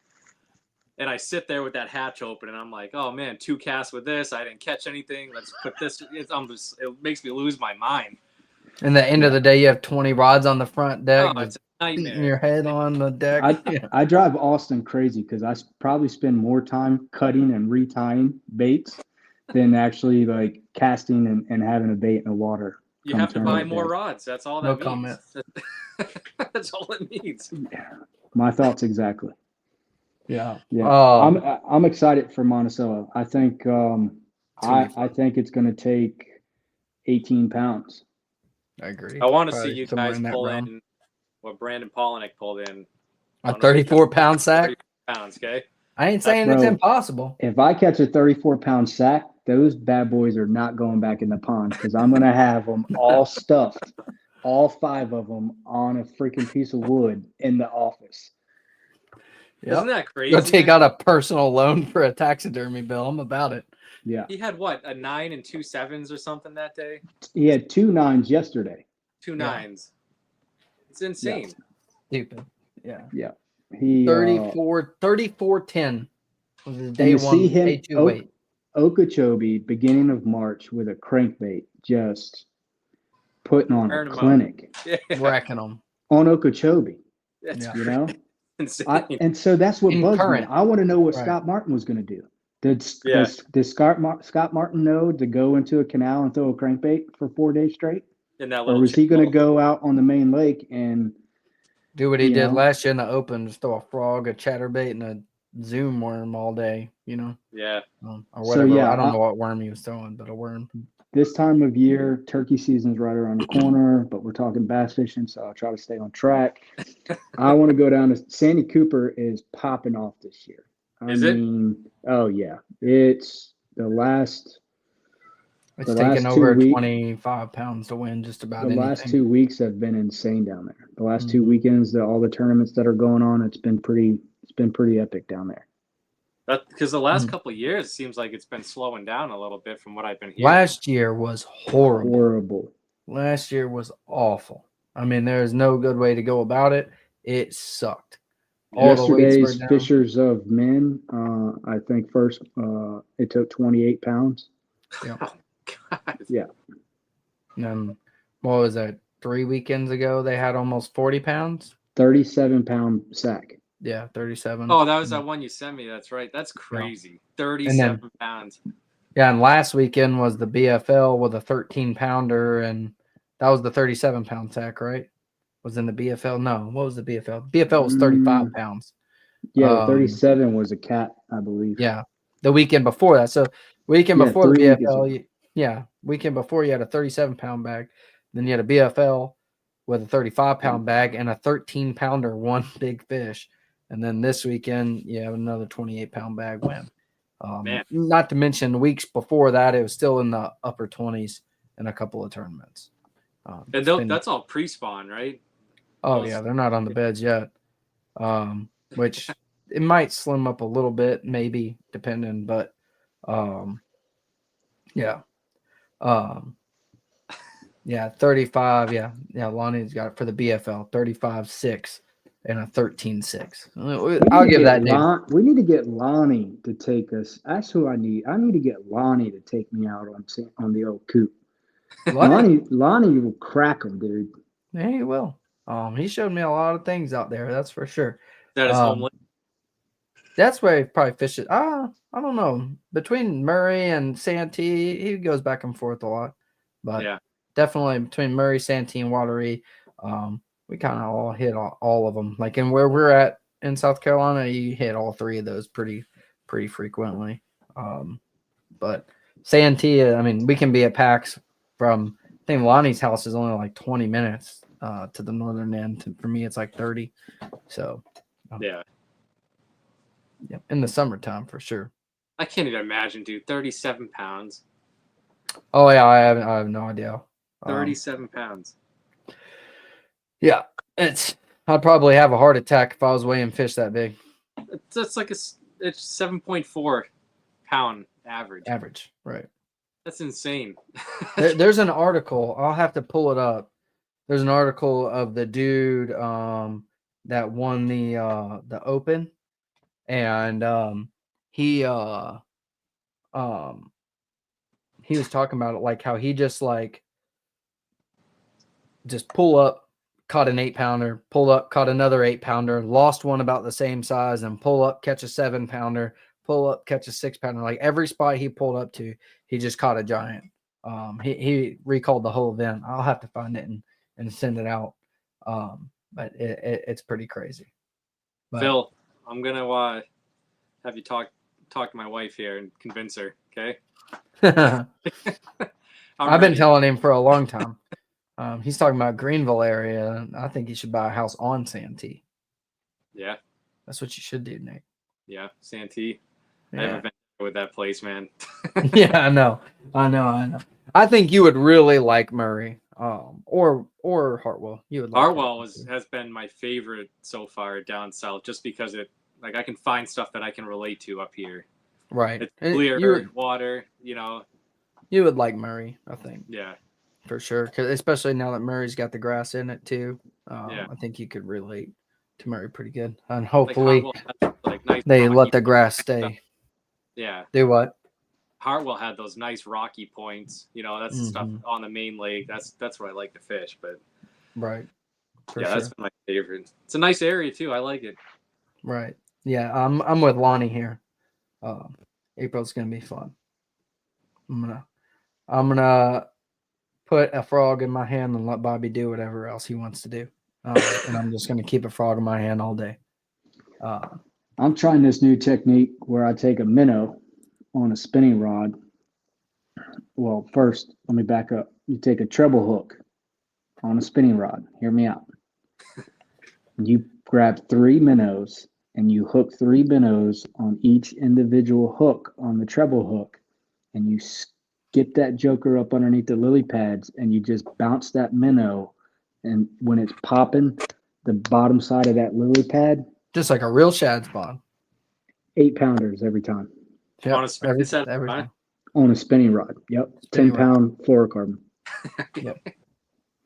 C: And I sit there with that hatch open, and I'm like, oh man, 2 casts with this. I didn't catch anything. Let's put this. It makes me lose my mind.
B: And the end of the day, you have 20 rods on the front deck,
C: Oh, it's
B: just
C: a
B: beating
C: nightmare.
B: your head on the deck.
D: I drive Austin crazy because I probably spend more time cutting and retying baits than actually like casting and having a bait in the water.
C: You have to buy more rods. That's all that
B: No
C: means.
B: comment.
C: That's all it needs.
D: My thoughts exactly.
B: Yeah.
D: I'm excited for Monticello. I think I think it's going to take 18 pounds.
B: I agree.
C: I want to see
B: Probably
C: you
B: somewhere
C: guys
B: in that
C: pull
B: realm.
C: in what Brandon Polinick pulled in.
B: A 34-pound sack?
C: 30 pounds, okay?
B: I ain't saying
D: Bro,
B: it's impossible.
D: If I catch a 34-pound sack, those bad boys are not going back in the pond because I'm going to have them all stuffed, all 5 of them on a freaking piece of wood in the office.
C: Isn't that crazy?
B: Go take out a personal loan for a taxidermy bill. I'm about it.
D: Yeah.
C: He had what, a 9 and 2 7s or something that day?
D: He had 2 9s yesterday.
C: 2 9s. It's insane.
B: Stupid. Yeah.
D: Yeah. He
B: 34-10 was the day
D: you
B: one,
D: see him
B: day 2 weight.
D: Okeechobee, beginning of March with a crankbait, just putting on a
C: Burn 'em up.
D: clinic
C: Yeah.
B: Wrecking them.
D: on Okeechobee.
C: That's
B: Yeah.
D: You know,
C: insane.
D: and so that's what
B: In
D: buzzed me.
B: current.
D: I want to know what
B: Right.
D: Scott Martin was going to do. Did
C: Yeah.
D: Scott Martin know to go into a canal and throw a crankbait for 4 days straight,
C: In that
D: or
C: little
D: was he going to
C: channel.
D: go out on the main lake and
B: Do what he
D: you
B: did
D: know?
B: last year in the open, just throw a frog, a chatterbait, and a zoom worm all day,
C: Yeah.
B: or
D: So,
B: whatever.
D: yeah,
B: I don't know what worm he was throwing, but a worm.
D: this time of year, turkey season's right around the corner, but we're talking bass fishing, so I'll try to stay on track. I want to go down to Sandy Cooper is popping off this year.
C: Is it?
D: Oh yeah, it's the last.
B: It's
D: The
B: taking
D: last
B: over
D: 2 weeks,
B: 25 pounds to win just about
D: the
B: anything.
D: last 2 weeks have been insane down there. The last 2
B: Mhm.
D: weekends, all the tournaments that are going on, it's been pretty epic down there.
C: Because the last couple of years it seems like it's been slowing down a little bit from what I've been hearing.
B: Last year was horrible.
D: Horrible.
B: Last year was awful. I mean, there's no good way to go about it. It sucked. All the weights were
D: Yesterday's
B: down.
D: Fishers of Men, I think first it took 28 pounds.
B: Yeah.
C: Oh, God.
D: Yeah.
B: And what was that? 3 weekends ago, they had almost 40 pounds.
D: 37-pound sack.
B: Yeah, 37.
C: Oh, that was that one you sent me. That's right. That's crazy. 37 pounds.
B: Yeah, and last weekend was the BFL with a 13-pounder, and that was the 37-pound sack, right? Was in the BFL? No, what was the BFL? BFL was 35 pounds.
D: Yeah, the 37 was a cat, I believe.
B: Yeah, the weekend before that. So weekend before the
D: 3 weekends
B: BFL,
D: ago.
B: weekend before you had a 37-pound bag. Then you had a BFL with a 35-pound bag and a 13-pounder, one big fish. And then this weekend, you have another 28-pound bag win. Not to mention the weeks before that, it was still in the upper 20s in a couple of tournaments.
C: And that's all pre-spawn, right?
B: Oh, yeah, they're not on the beds yet, which it might slim up a little bit, maybe, depending. But, yeah. Yeah, 35. Yeah, Lonnie's got it for the BFL, 35.6 and a 13.6. I'll give that to
D: we need to get Lonnie to take us. That's who I need. I need to get Lonnie to take me out on the old coop. Lonnie will crack him, dude.
B: Yeah, he will. He showed me a lot of things out there. That's for sure.
C: That is homeland.
B: That's where he probably fishes. I don't know. Between Murray and Santee, he goes back and forth a lot. But
C: yeah,
B: definitely between Murray, Santee, and Wateree, we kind of all hit all of them. Like in where we're at in South Carolina, you hit all 3 of those pretty frequently. But Santee, I mean, we can be at PAX from, I think Lonnie's house is only like 20 minutes to the northern end. For me, it's like 30. So,
C: yeah,
B: in the summertime for sure.
C: I can't even imagine, dude. 37 pounds.
B: Oh yeah, I have no idea.
C: 37 pounds.
B: Yeah, I'd probably have a heart attack if I was weighing fish that big.
C: It's like it's 7.4 pound average.
B: Average, right?
C: That's insane.
B: There's an article. I'll have to pull it up. There's an article of the dude that won the Open, and he was talking about it, like how he just pull up, caught an 8-pounder, pull up, caught another 8-pounder, lost one about the same size, and pull up, catch a 7-pounder, pull up, catch a 6-pounder. Like every spot he pulled up to, he just caught a giant. He recalled the whole event. I'll have to find it and send it out. But it's pretty crazy. But,
C: Phil, I'm gonna have you talk to my wife here and convince her. Okay.
B: I've been telling him for a long time. He's talking about Greenville area. I think he should buy a house on Santee.
C: Yeah.
B: That's what you should do, Nick.
C: Yeah, Santee.
B: Yeah.
C: I haven't been with that place, man.
B: Yeah, I know. I think you would really like Murray, or Hartwell. You would like
C: Hartwell has been my favorite so far down south, just because I can find stuff that I can relate to up here.
B: Right.
C: It's clear water, you know.
B: You would like Murray, I think.
C: Yeah.
B: For sure, because especially now that Murray's got the grass in it too.
C: Yeah.
B: I think you could relate to Murray pretty good, and hopefully
C: nice
B: they let the grass stay.
C: Yeah.
B: Do what?
C: Hartwell had those nice rocky points. You know, that's the stuff on the main lake. That's where I like to fish. But
B: right.
C: Yeah, sure. That's my favorite. It's a nice area too. I like it.
B: Right. Yeah, I'm with Lonnie here. April's gonna be fun. I'm gonna put a frog in my hand and let Bobby do whatever else he wants to do. And I'm just gonna keep a frog in my hand all day.
D: I'm trying this new technique where I take a minnow on a spinning rod. Well, first, let me back up. You take a treble hook on a spinning rod. Hear me out. You grab 3 minnows and you hook 3 minnows on each individual hook on the treble hook, and you skip that joker up underneath the lily pads, and you just bounce that minnow, and when it's popping, the bottom side of that lily pad,
B: just like a real shad spawn.
D: 8-pounders every time.
B: Yep,
C: on a spinning set,
B: every time.
D: On a spinning rod. Yep. 10-pound fluorocarbon.
B: Yep.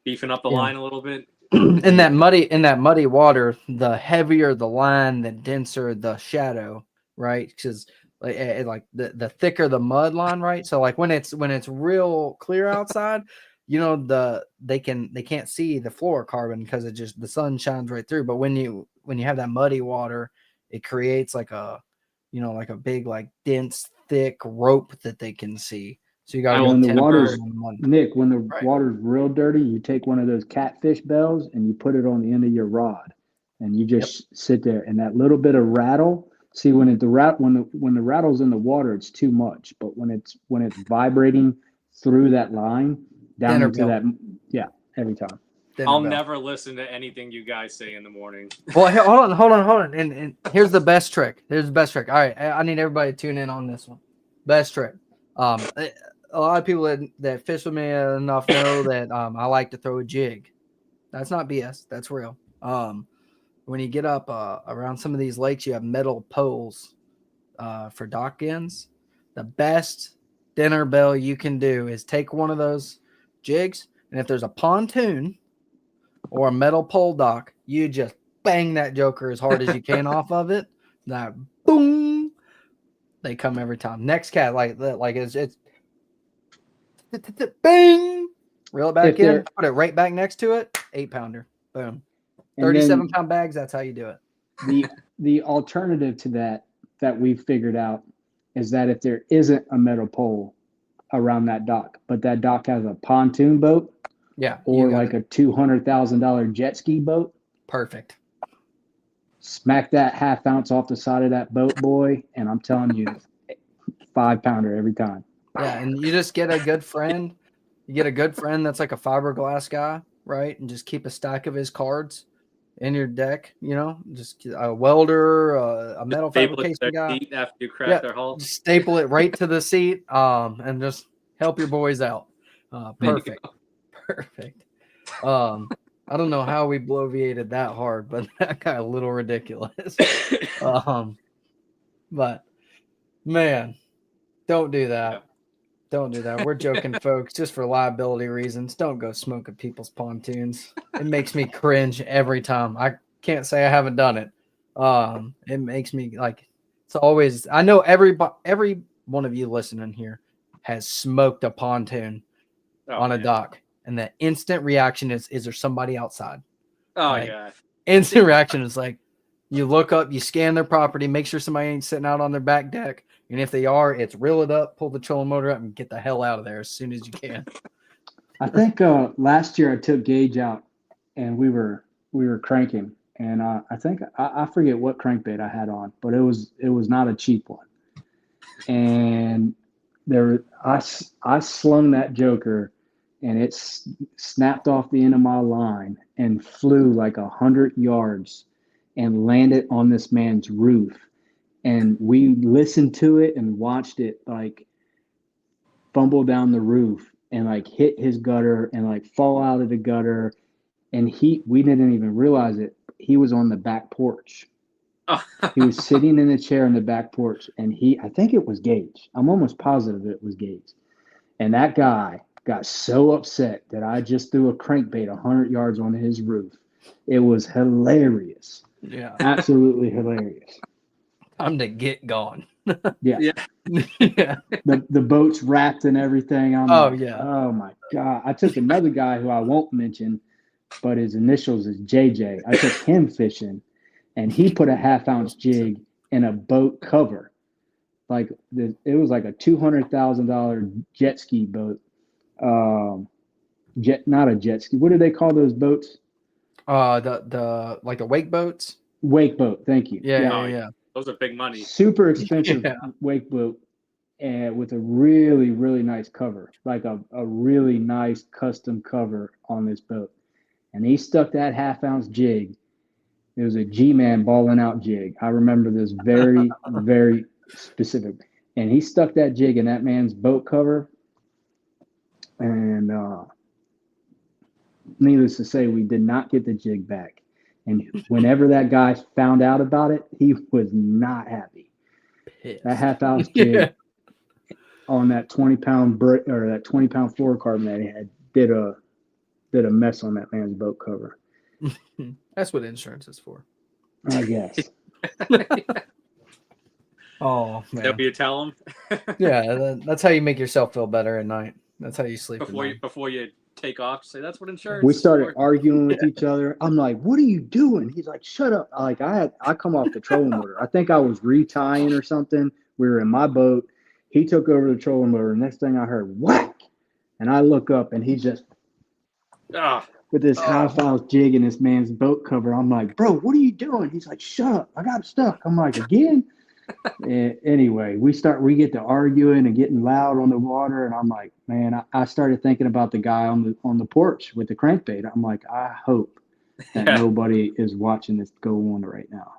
C: Beefing up the line a little bit.
B: In that muddy water, the heavier the line, the denser the shadow, right? Because like the thicker the mud line, right? So like when it's real clear outside, you know, they can't see the fluorocarbon because it just, the sun shines right through. But when you have that muddy water, it creates like a big, like dense, thick rope that they can see. So you got
D: when the water's
B: Nick,
D: when the water's real dirty, you take one of those catfish bells and you put it on the end of your rod, and you just sit there, and that little bit of rattle. See, when the rattle's in the water, it's too much. But when it's vibrating through that line down into that, every time.
C: I'll never listen to anything you guys say in the morning.
B: Well, hold on. And here's the best trick. All right, I need everybody to tune in on this one. Best trick. A lot of people that fish with me enough know that I like to throw a jig. That's not BS. That's real. When you get up around some of these lakes, you have metal poles for dock ends. The best dinner bell you can do is take one of those jigs, and if there's a pontoon or a metal pole dock, you just bang that joker as hard as you can off of it. That boom, they come every time. Next cat, like it's bang, reel it back in, put it right back next to it. 8-pounder, boom. 37-pound bags. That's how you do
D: it. The alternative to that we've figured out is that if there isn't a metal pole around that dock, but that dock has a pontoon boat, or like a $200,000 jet ski boat,
B: perfect.
D: Smack that 1/2 ounce off the side of that boat, boy, and I'm telling you, 5-pounder every time.
B: Yeah, and you just get a good friend. You get a good friend that's like a fiberglass guy, right? And just keep a stack of his cards in your deck. You know, just a welder, a metal fabrication guy.
C: After you crack their hull,
B: just staple it right to the seat, and just help your boys out. Perfect. I don't know how we bloviated that hard, but that got a little ridiculous. But man, don't do that. Yeah. Don't do that. We're joking, folks, just for liability reasons. Don't go smoking people's pontoons. It makes me cringe every time. I can't say I haven't done it. It makes me like, It's always, I know every one of you listening here has smoked a pontoon on a
C: man.
B: dock, and the instant reaction is there somebody outside?
C: Oh
B: Like,
C: yeah.
B: instant reaction is like, you look up, you scan their property, make sure somebody ain't sitting out on their back deck, and if they are, it's reel it up, pull the trolling motor up, and get the hell out of there as soon as you can.
D: I think last year I took Gage out, and we were cranking, and I think I forget what crankbait I had on, but it was not a cheap one, and I slung that joker, and it snapped off the end of my line and flew like 100 yards, and landed on this man's roof, and we listened to it and watched it like fumble down the roof and like hit his gutter and like fall out of the gutter. And we didn't even realize it. He was on the back porch. He was sitting in a chair on the back porch, and I think it was Gage. I'm almost positive it was Gage. And that guy got so upset that I just threw a crankbait 100 yards on his roof. It was hilarious.
B: Yeah.
D: Absolutely hilarious.
B: Time to get gone.
D: Yeah.
B: Yeah.
D: The boat's wrapped and everything.
B: Yeah.
D: Oh my God. I took another guy who I won't mention, but his initials is JJ. I took him fishing, and he put a 1/2 ounce jig in a boat cover. Like it was like a $200,000 jet ski boat. Not a jet ski. What do they call those boats?
B: The like the wake boats.
D: Wake boat. Thank you.
B: Yeah.
C: Those are big money.
D: Super expensive
B: Yeah.
D: wake boat, and with a really, really nice cover, like a really nice custom cover on this boat. And he stuck that 1/2 ounce jig. It was a G-Man balling out jig. I remember this very, very specific. And he stuck that jig in that man's boat cover. And needless to say, we did not get the jig back. And whenever that guy found out about it, he was not happy.
B: Pissed.
D: That 1/2 ounce jig on that 20-pound or that 20-pound fluorocarbon that he had did a mess on that man's boat cover.
B: That's what insurance is for.
D: I guess.
B: Oh man.
C: Hope you tell them
B: Yeah, that's how you make yourself feel better at night. That's how you sleep
C: before you take off. Say that's what insurance.
D: We
C: is
D: started
C: for.
D: arguing with each other. I'm like, "What are you doing?" He's like, "Shut up!" Like I come off the trolling motor. I think I was retying or something. We were in my boat. He took over the trolling motor. Next thing I heard, whack, and I look up, and he's just with this 1/2 ounce jig in this man's boat cover. I'm like, "Bro, what are you doing?" He's like, "Shut up! I got stuck." I'm like, "Again?" Anyway, we get to arguing and getting loud on the water, and I'm like, man, I started thinking about the guy on the porch with the crankbait. I'm like, I hope that nobody is watching this go on right now.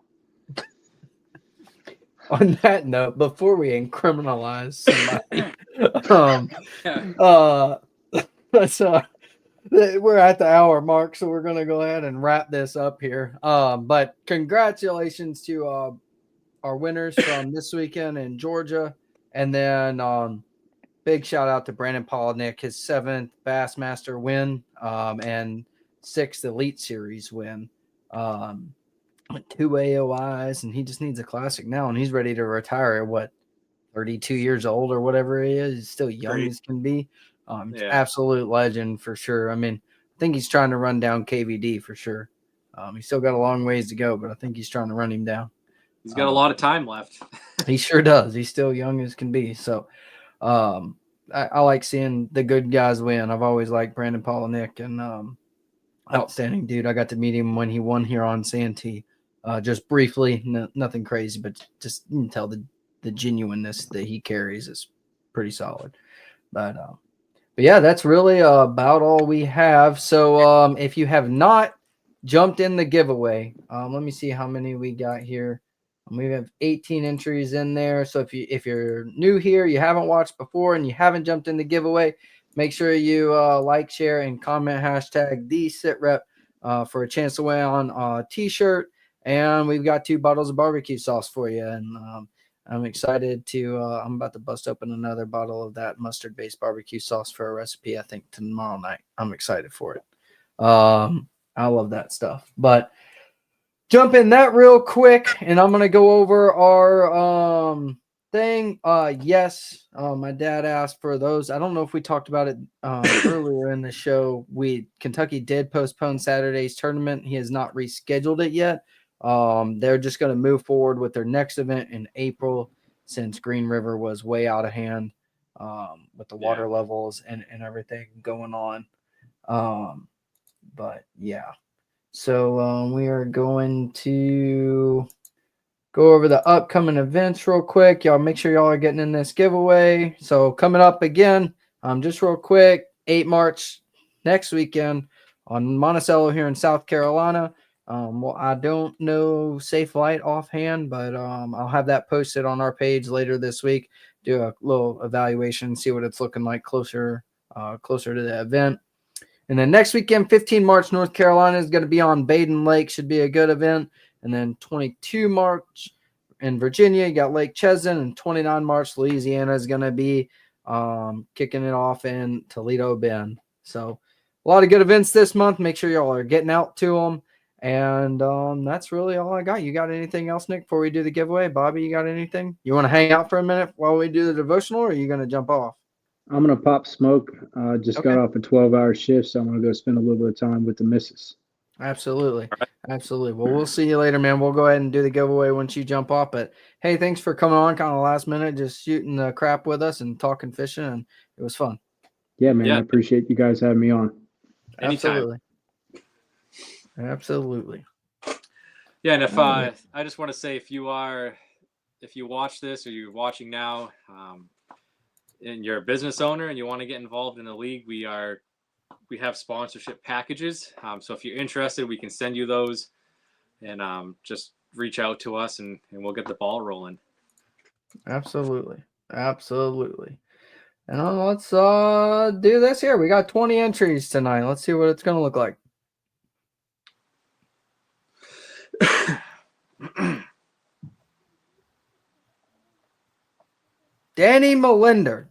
B: On that note, before we criminalize somebody, we're at the hour mark, so we're gonna go ahead and wrap this up here. But congratulations to our winners from this weekend in Georgia, and then big shout out to Brandon Polnick, his 7th Bassmaster win, and 6th Elite Series win. 2 AOIs, and he just needs a classic now, and he's ready to retire at what, 32 years old or whatever he is. He's still young as can be. Absolute legend for sure. I mean, I think he's trying to run down KVD for sure. He's still got a long ways to go, but I think he's trying to run him down.
C: He's got a lot of time left.
B: He sure does. He's still young as can be. So I like seeing the good guys win. I've always liked Brandon Polnick, and outstanding dude. I got to meet him when he won here on Santee. Just briefly, nothing crazy, but just you can tell the genuineness that he carries is pretty solid. But yeah, that's really about all we have. So if you have not jumped in the giveaway, let me see how many we got here. We have 18 entries in there. So if you're new here, you haven't watched before, and you haven't jumped in the giveaway, make sure you like, share, and comment hashtag the SITREP for a chance to win on a t-shirt. And we've got 2 bottles of barbecue sauce for you. And I'm excited to I'm about to bust open another bottle of that mustard-based barbecue sauce for a recipe, I think, tomorrow night. I'm excited for it. I love that stuff. But jump in that real quick, and I'm gonna go over our thing. Yes, my dad asked for those. I don't know if we talked about it earlier in the show. Kentucky did postpone Saturday's tournament. He has not rescheduled it yet. They're just going to move forward with their next event in April, since Green River was way out of hand with the water levels and everything going on. But yeah, so we are going to go over the upcoming events real quick. Y'all make sure y'all are getting in this giveaway. So coming up again, just real quick, 8 March next weekend on Monticello here in South Carolina. Well, I don't know Safe Light offhand, but I'll have that posted on our page later this week. Do a little evaluation, see what it's looking like closer to the event. And then next weekend, 15 March, North Carolina is going to be on Baden Lake. Should be a good event. And then 22 March in Virginia, you got Lake Chesson. And 29 March, Louisiana is going to be kicking it off in Toledo Bend. So a lot of good events this month. Make sure y'all are getting out to them. And that's really all I got. You got anything else, Nick, before we do the giveaway? Bobby, you got anything? You want to hang out for a minute while we do the devotional, or are you going to jump off?
D: I'm going to pop smoke. Just
B: Okay.
D: got off a 12-hour shift, so I'm going to go spend a little bit of time with the missus.
B: Absolutely. Absolutely. Well, we'll see you later, man. We'll go ahead and do the giveaway once you jump off. But hey, thanks for coming on kind of last minute, just shooting the crap with us and talking fishing. And it was fun.
D: Yeah, man.
C: Yeah.
D: I appreciate you guys having me on.
C: Anytime.
B: Absolutely.
C: Yeah, and if I just want to say, if you watch this or you're watching now, and you're a business owner and you want to get involved in the league, we have sponsorship packages. So if you're interested, we can send you those, and just reach out to us, and we'll get the ball rolling.
B: Absolutely. And let's do this here. We got 20 entries tonight. Let's see what it's going to look like. Danny Melinder.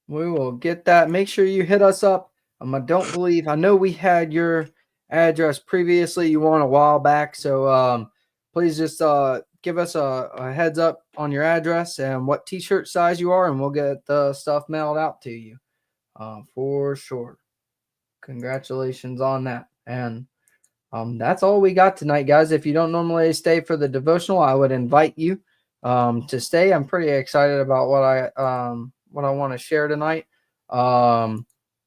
B: We will get that. Make sure you hit us up. I know we had your address previously. You won a while back. So please just give us a heads up on your address and what t-shirt size you are, and we'll get the stuff mailed out to you for sure. Congratulations on that. And that's all we got tonight, guys. If you don't normally stay for the devotional, I would invite you to stay. I'm pretty excited about what I want to share tonight. And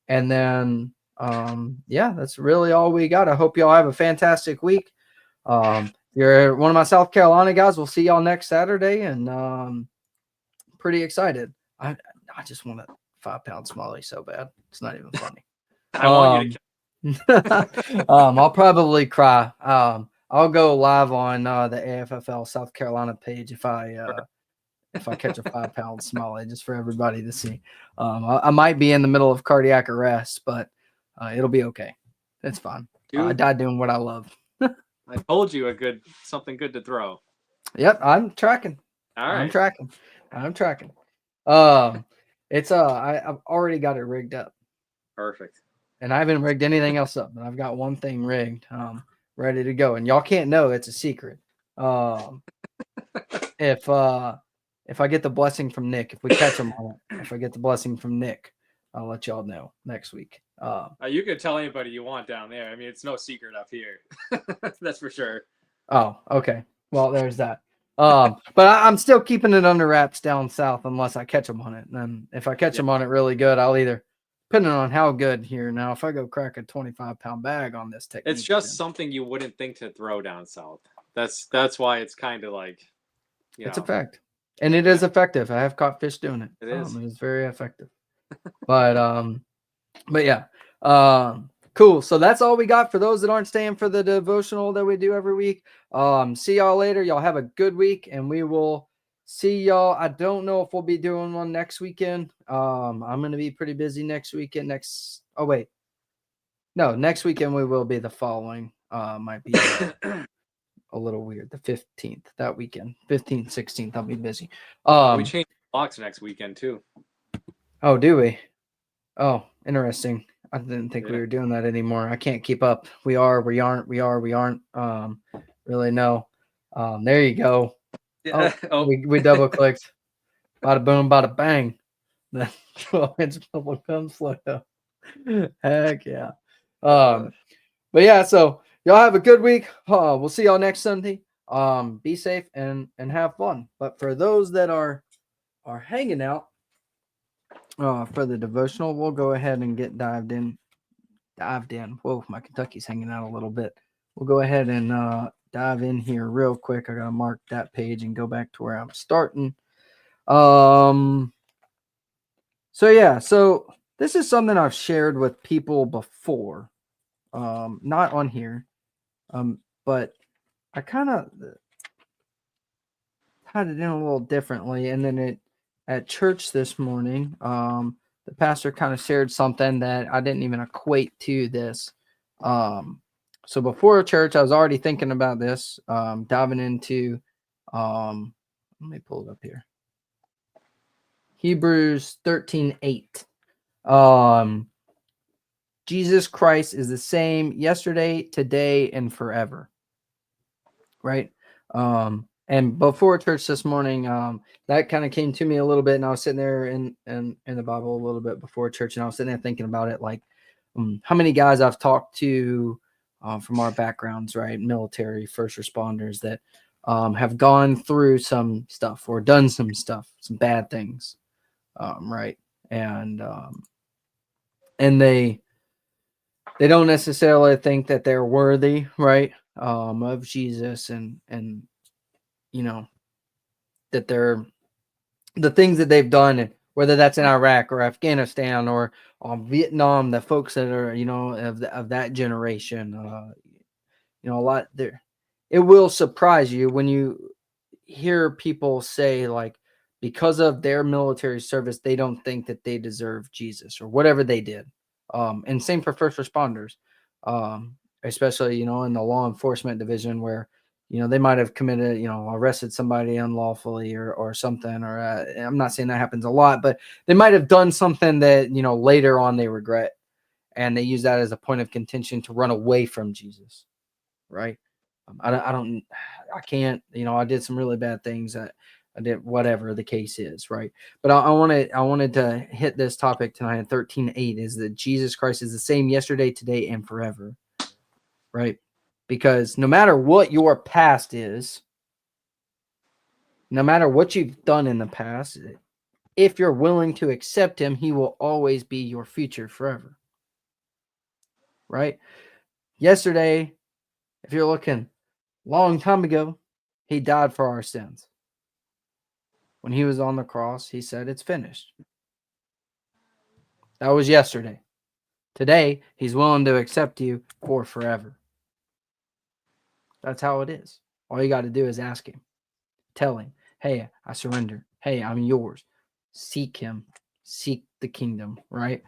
B: then that's really all we got. I hope y'all have a fantastic week. You're one of my South Carolina guys. We'll see y'all next Saturday, and pretty excited. I just want a 5-pound smallie so bad. It's not even funny.
C: I want you to.
B: I'll probably cry. I'll go live on the AFFL South Carolina page if I catch a 5-pound smallie, just for everybody to see. I might be in the middle of cardiac arrest, but it'll be okay. It's fine. I died doing what I love.
C: I told you something good to throw.
B: Yep, I'm tracking.
C: All right.
B: I'm tracking. It's I've already got it rigged up.
C: Perfect.
B: And I haven't rigged anything else up, but I've got one thing rigged, ready to go. And y'all can't know, it's a secret. If I get the blessing from Nick, if we catch him on it, if I get the blessing from Nick, I'll let y'all know next week.
C: You can tell anybody you want down there. I mean, it's no secret up here. That's for sure.
B: Oh, okay. Well, there's that. But I'm still keeping it under wraps down south unless I catch them on it. And then if I catch them on it really good, I'll either, depending on how good here now, if I go crack a 25-pound bag on this technique.
C: It's just something you wouldn't think to throw down south. That's why it's kind of like,
B: it's a fact. And it is effective. I have caught fish doing it.
C: It is.
B: It is very effective. But yeah. Cool. So that's all we got for those that aren't staying for the devotional that we do every week. See y'all later. Y'all have a good week, and we will see y'all. I don't know if we'll be doing one next weekend. I'm going to be pretty busy next weekend. Next weekend we will be. The following might be a little weird. The 15th, that weekend, 15th, 16th, I'll be busy.
C: We change blocks next weekend too.
B: Oh, do we? Oh, interesting. I didn't think we were doing that anymore. I can't keep up. We are, we aren't, we are, we aren't. Really no. There you go.
C: Yeah. Oh,
B: We double clicked. Bada boom, bada bang. The 12-inch bubble gum photo. Heck yeah. But yeah, so y'all have a good week. We'll see y'all next Sunday. Be safe and have fun. But for those that are hanging out for the devotional, we'll go ahead and get dived in. Whoa, my Kentucky's hanging out a little bit. We'll go ahead and dive in here real quick. I gotta mark that page and go back to where I'm starting. So yeah, so this is something I've shared with people before. Not on here. But I kind of had it in a little differently. And then at church this morning, the pastor kind of shared something that I didn't even equate to this. So before church, I was already thinking about this, diving into, let me pull it up here. Hebrews 13:8. Jesus Christ is the same yesterday, today, and forever. Right. And before church this morning, that kind of came to me a little bit, and I was sitting there in the Bible a little bit before church, and I was sitting there thinking about it, like how many guys I've talked to from our backgrounds, right, military, first responders, that have gone through some stuff or done some stuff, some bad things, right, and they don't necessarily think that they're worthy, right, of Jesus, and you know, that they're the things that they've done, whether that's in Iraq or Afghanistan or Vietnam, the folks that are, of that generation, a lot there. It will surprise you when you hear people say, like, because of their military service, they don't think that they deserve Jesus or whatever they did. And same for first responders, especially, in the law enforcement division where, they might have committed, arrested somebody unlawfully or something, or I'm not saying that happens a lot, but they might have done something that, later on they regret, and they use that as a point of contention to run away from Jesus. Right. I can't, I did some really bad things. I did, whatever the case is. Right. But I wanted to hit this topic tonight at 13:8 is that Jesus Christ is the same yesterday, today, and forever. Right. Because no matter what your past is, no matter what you've done in the past, if you're willing to accept him, he will always be your future forever. Right. Yesterday, if you're looking long time ago, he died for our sins. When he was on the cross, he said, "It's finished." That was yesterday. Today, he's willing to accept you for forever. That's how it is. All you got to do is ask him. Tell him, "Hey, I surrender. Hey, I'm yours." Seek him. Seek the kingdom, right?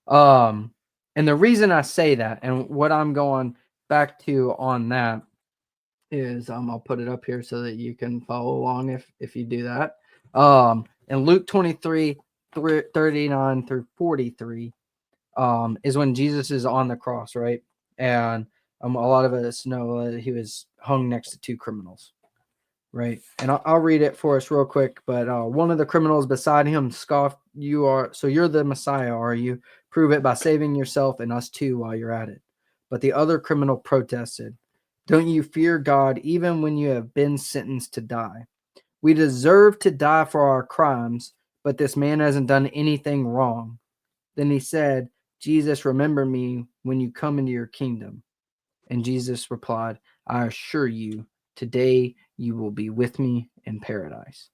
B: And the reason I say that, and what I'm going back to on that, is I'll put it up here so that you can follow along if you do that. In Luke 23, 39 through 43, is when Jesus is on the cross, right? And a lot of us know that he was hung next to two criminals, right? And I'll read it for us real quick. But one of the criminals beside him scoffed, "You're the Messiah, are you? Prove it by saving yourself and us too while you're at it." But the other criminal protested, "Don't you fear God even when you have been sentenced to die? We deserve to die for our crimes, but this man hasn't done anything wrong." Then he said, "Jesus, remember me when you come into your kingdom." And Jesus replied, "I assure you, today you will be with me in paradise."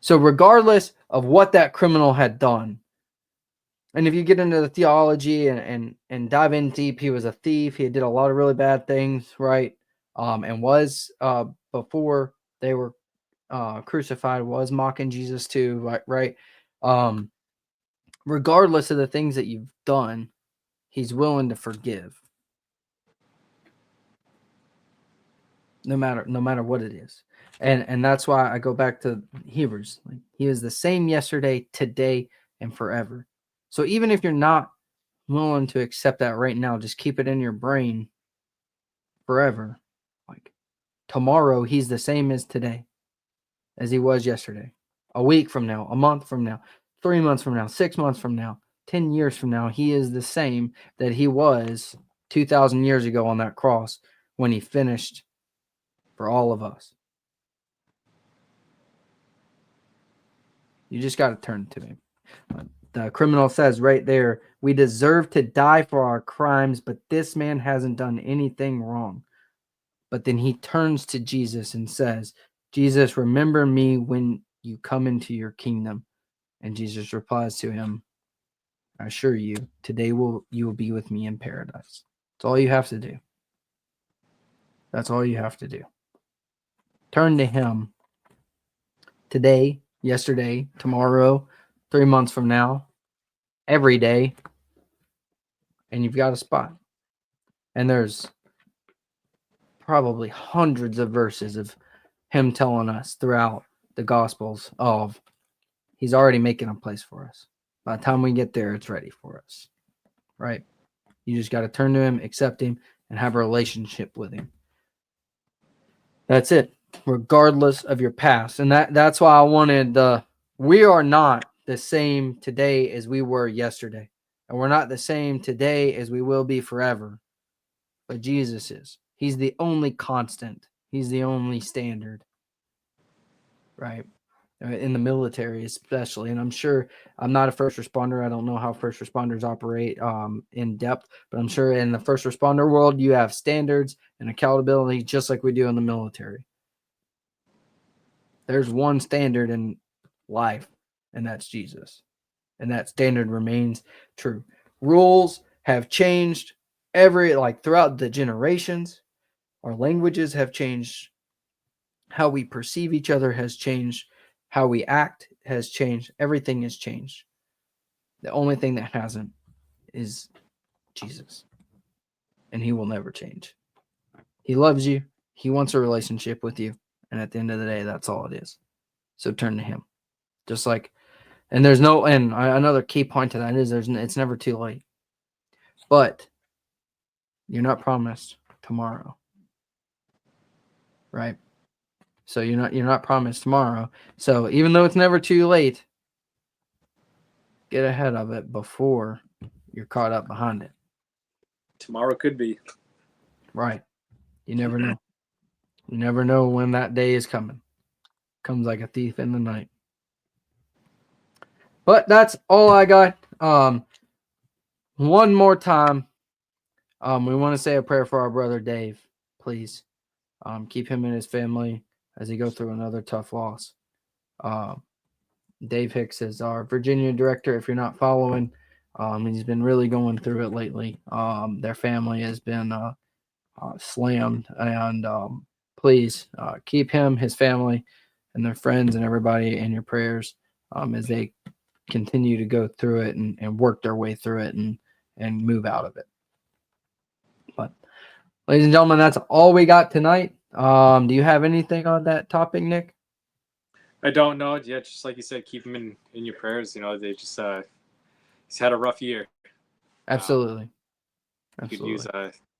B: So regardless of what that criminal had done, and if you get into the theology and dive in deep, he was a thief. He did a lot of really bad things, right? And was before they were crucified, was mocking Jesus too, right? Regardless of the things that you've done, he's willing to forgive, no matter what it is. And that's why I go back to Hebrews. Like, he is the same yesterday, today, and forever. So even if you're not willing to accept that right now, just keep it in your brain forever. Like tomorrow, he's the same as today, as he was yesterday. A week from now, a month from now, 3 months from now, 6 months from now, 10 years from now, he is the same that he was 2,000 years ago on that cross when he finished for all of us. You just got to turn to him. The criminal says right there, we deserve to die for our crimes, but this man hasn't done anything wrong. But then he turns to Jesus and says, Jesus, remember me when you come into your kingdom. And Jesus replies to him, I assure you, today you will be with me in paradise. That's all you have to do. That's all you have to do. Turn to him today, yesterday, tomorrow, 3 months from now, every day, and you've got a spot. And there's probably hundreds of verses of him telling us throughout the Gospels of he's already making a place for us. By the time we get there, it's ready for us, right? You just got to turn to him, accept him, and have a relationship with him. That's it, regardless of your past. And that's why I wanted we are not the same today as we were yesterday. And we're not the same today as we will be forever. But Jesus is. He's the only constant. He's the only standard, right? In the military especially. And I'm sure I'm not a first responder. I don't know how first responders operate in depth, but I'm sure in the first responder world, you have standards and accountability just like we do in the military. There's one standard in life, and that's Jesus. And that standard remains true. Rules have changed throughout the generations. Our languages have changed. How we perceive each other has changed. How we act has changed. Everything has changed. The only thing that hasn't is Jesus. And he will never change. He loves you. He wants a relationship with you. And at the end of the day, that's all it is. So turn to him. Just like, and there's no, and another key point to that is it's never too late. But you're not promised tomorrow. Right? So you're not promised tomorrow. So even though it's never too late, get ahead of it before you're caught up behind it.
C: Tomorrow could be.
B: Right. You never know. You never know when that day is coming. Comes like a thief in the night. But that's all I got. One more time. We want to say a prayer for our brother Dave, please. Keep him and his family as he go through another tough loss. Dave Hicks is our Virginia director. If you're not following, he's been really going through it lately. Their family has been slammed, and please keep him, his family, and their friends and everybody in your prayers as they continue to go through it and work their way through it and move out of it. But ladies and gentlemen, that's all we got tonight. Do you have anything on that topic, Nick?
C: I don't know. Yeah, just like you said, keep them in your prayers. You know, they just he's had a rough year.
B: Absolutely.
C: You could use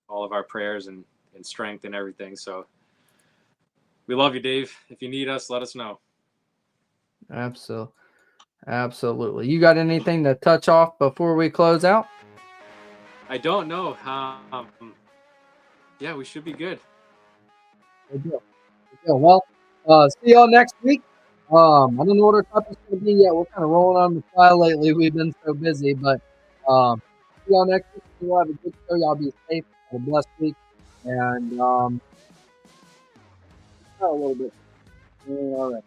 C: all of our prayers and strength and everything. So we love you, Dave. If you need us, let us know.
B: Absolutely. You got anything to touch off before we close out?
C: I don't know. Yeah, we should be good.
B: Good deal. Well, see y'all next week. I don't know what our topic's going to be yet. We're kind of rolling on the fly lately. We've been so busy, but see y'all next week. We'll have a good show. Y'all be safe. Have a blessed week. And a little bit. All right.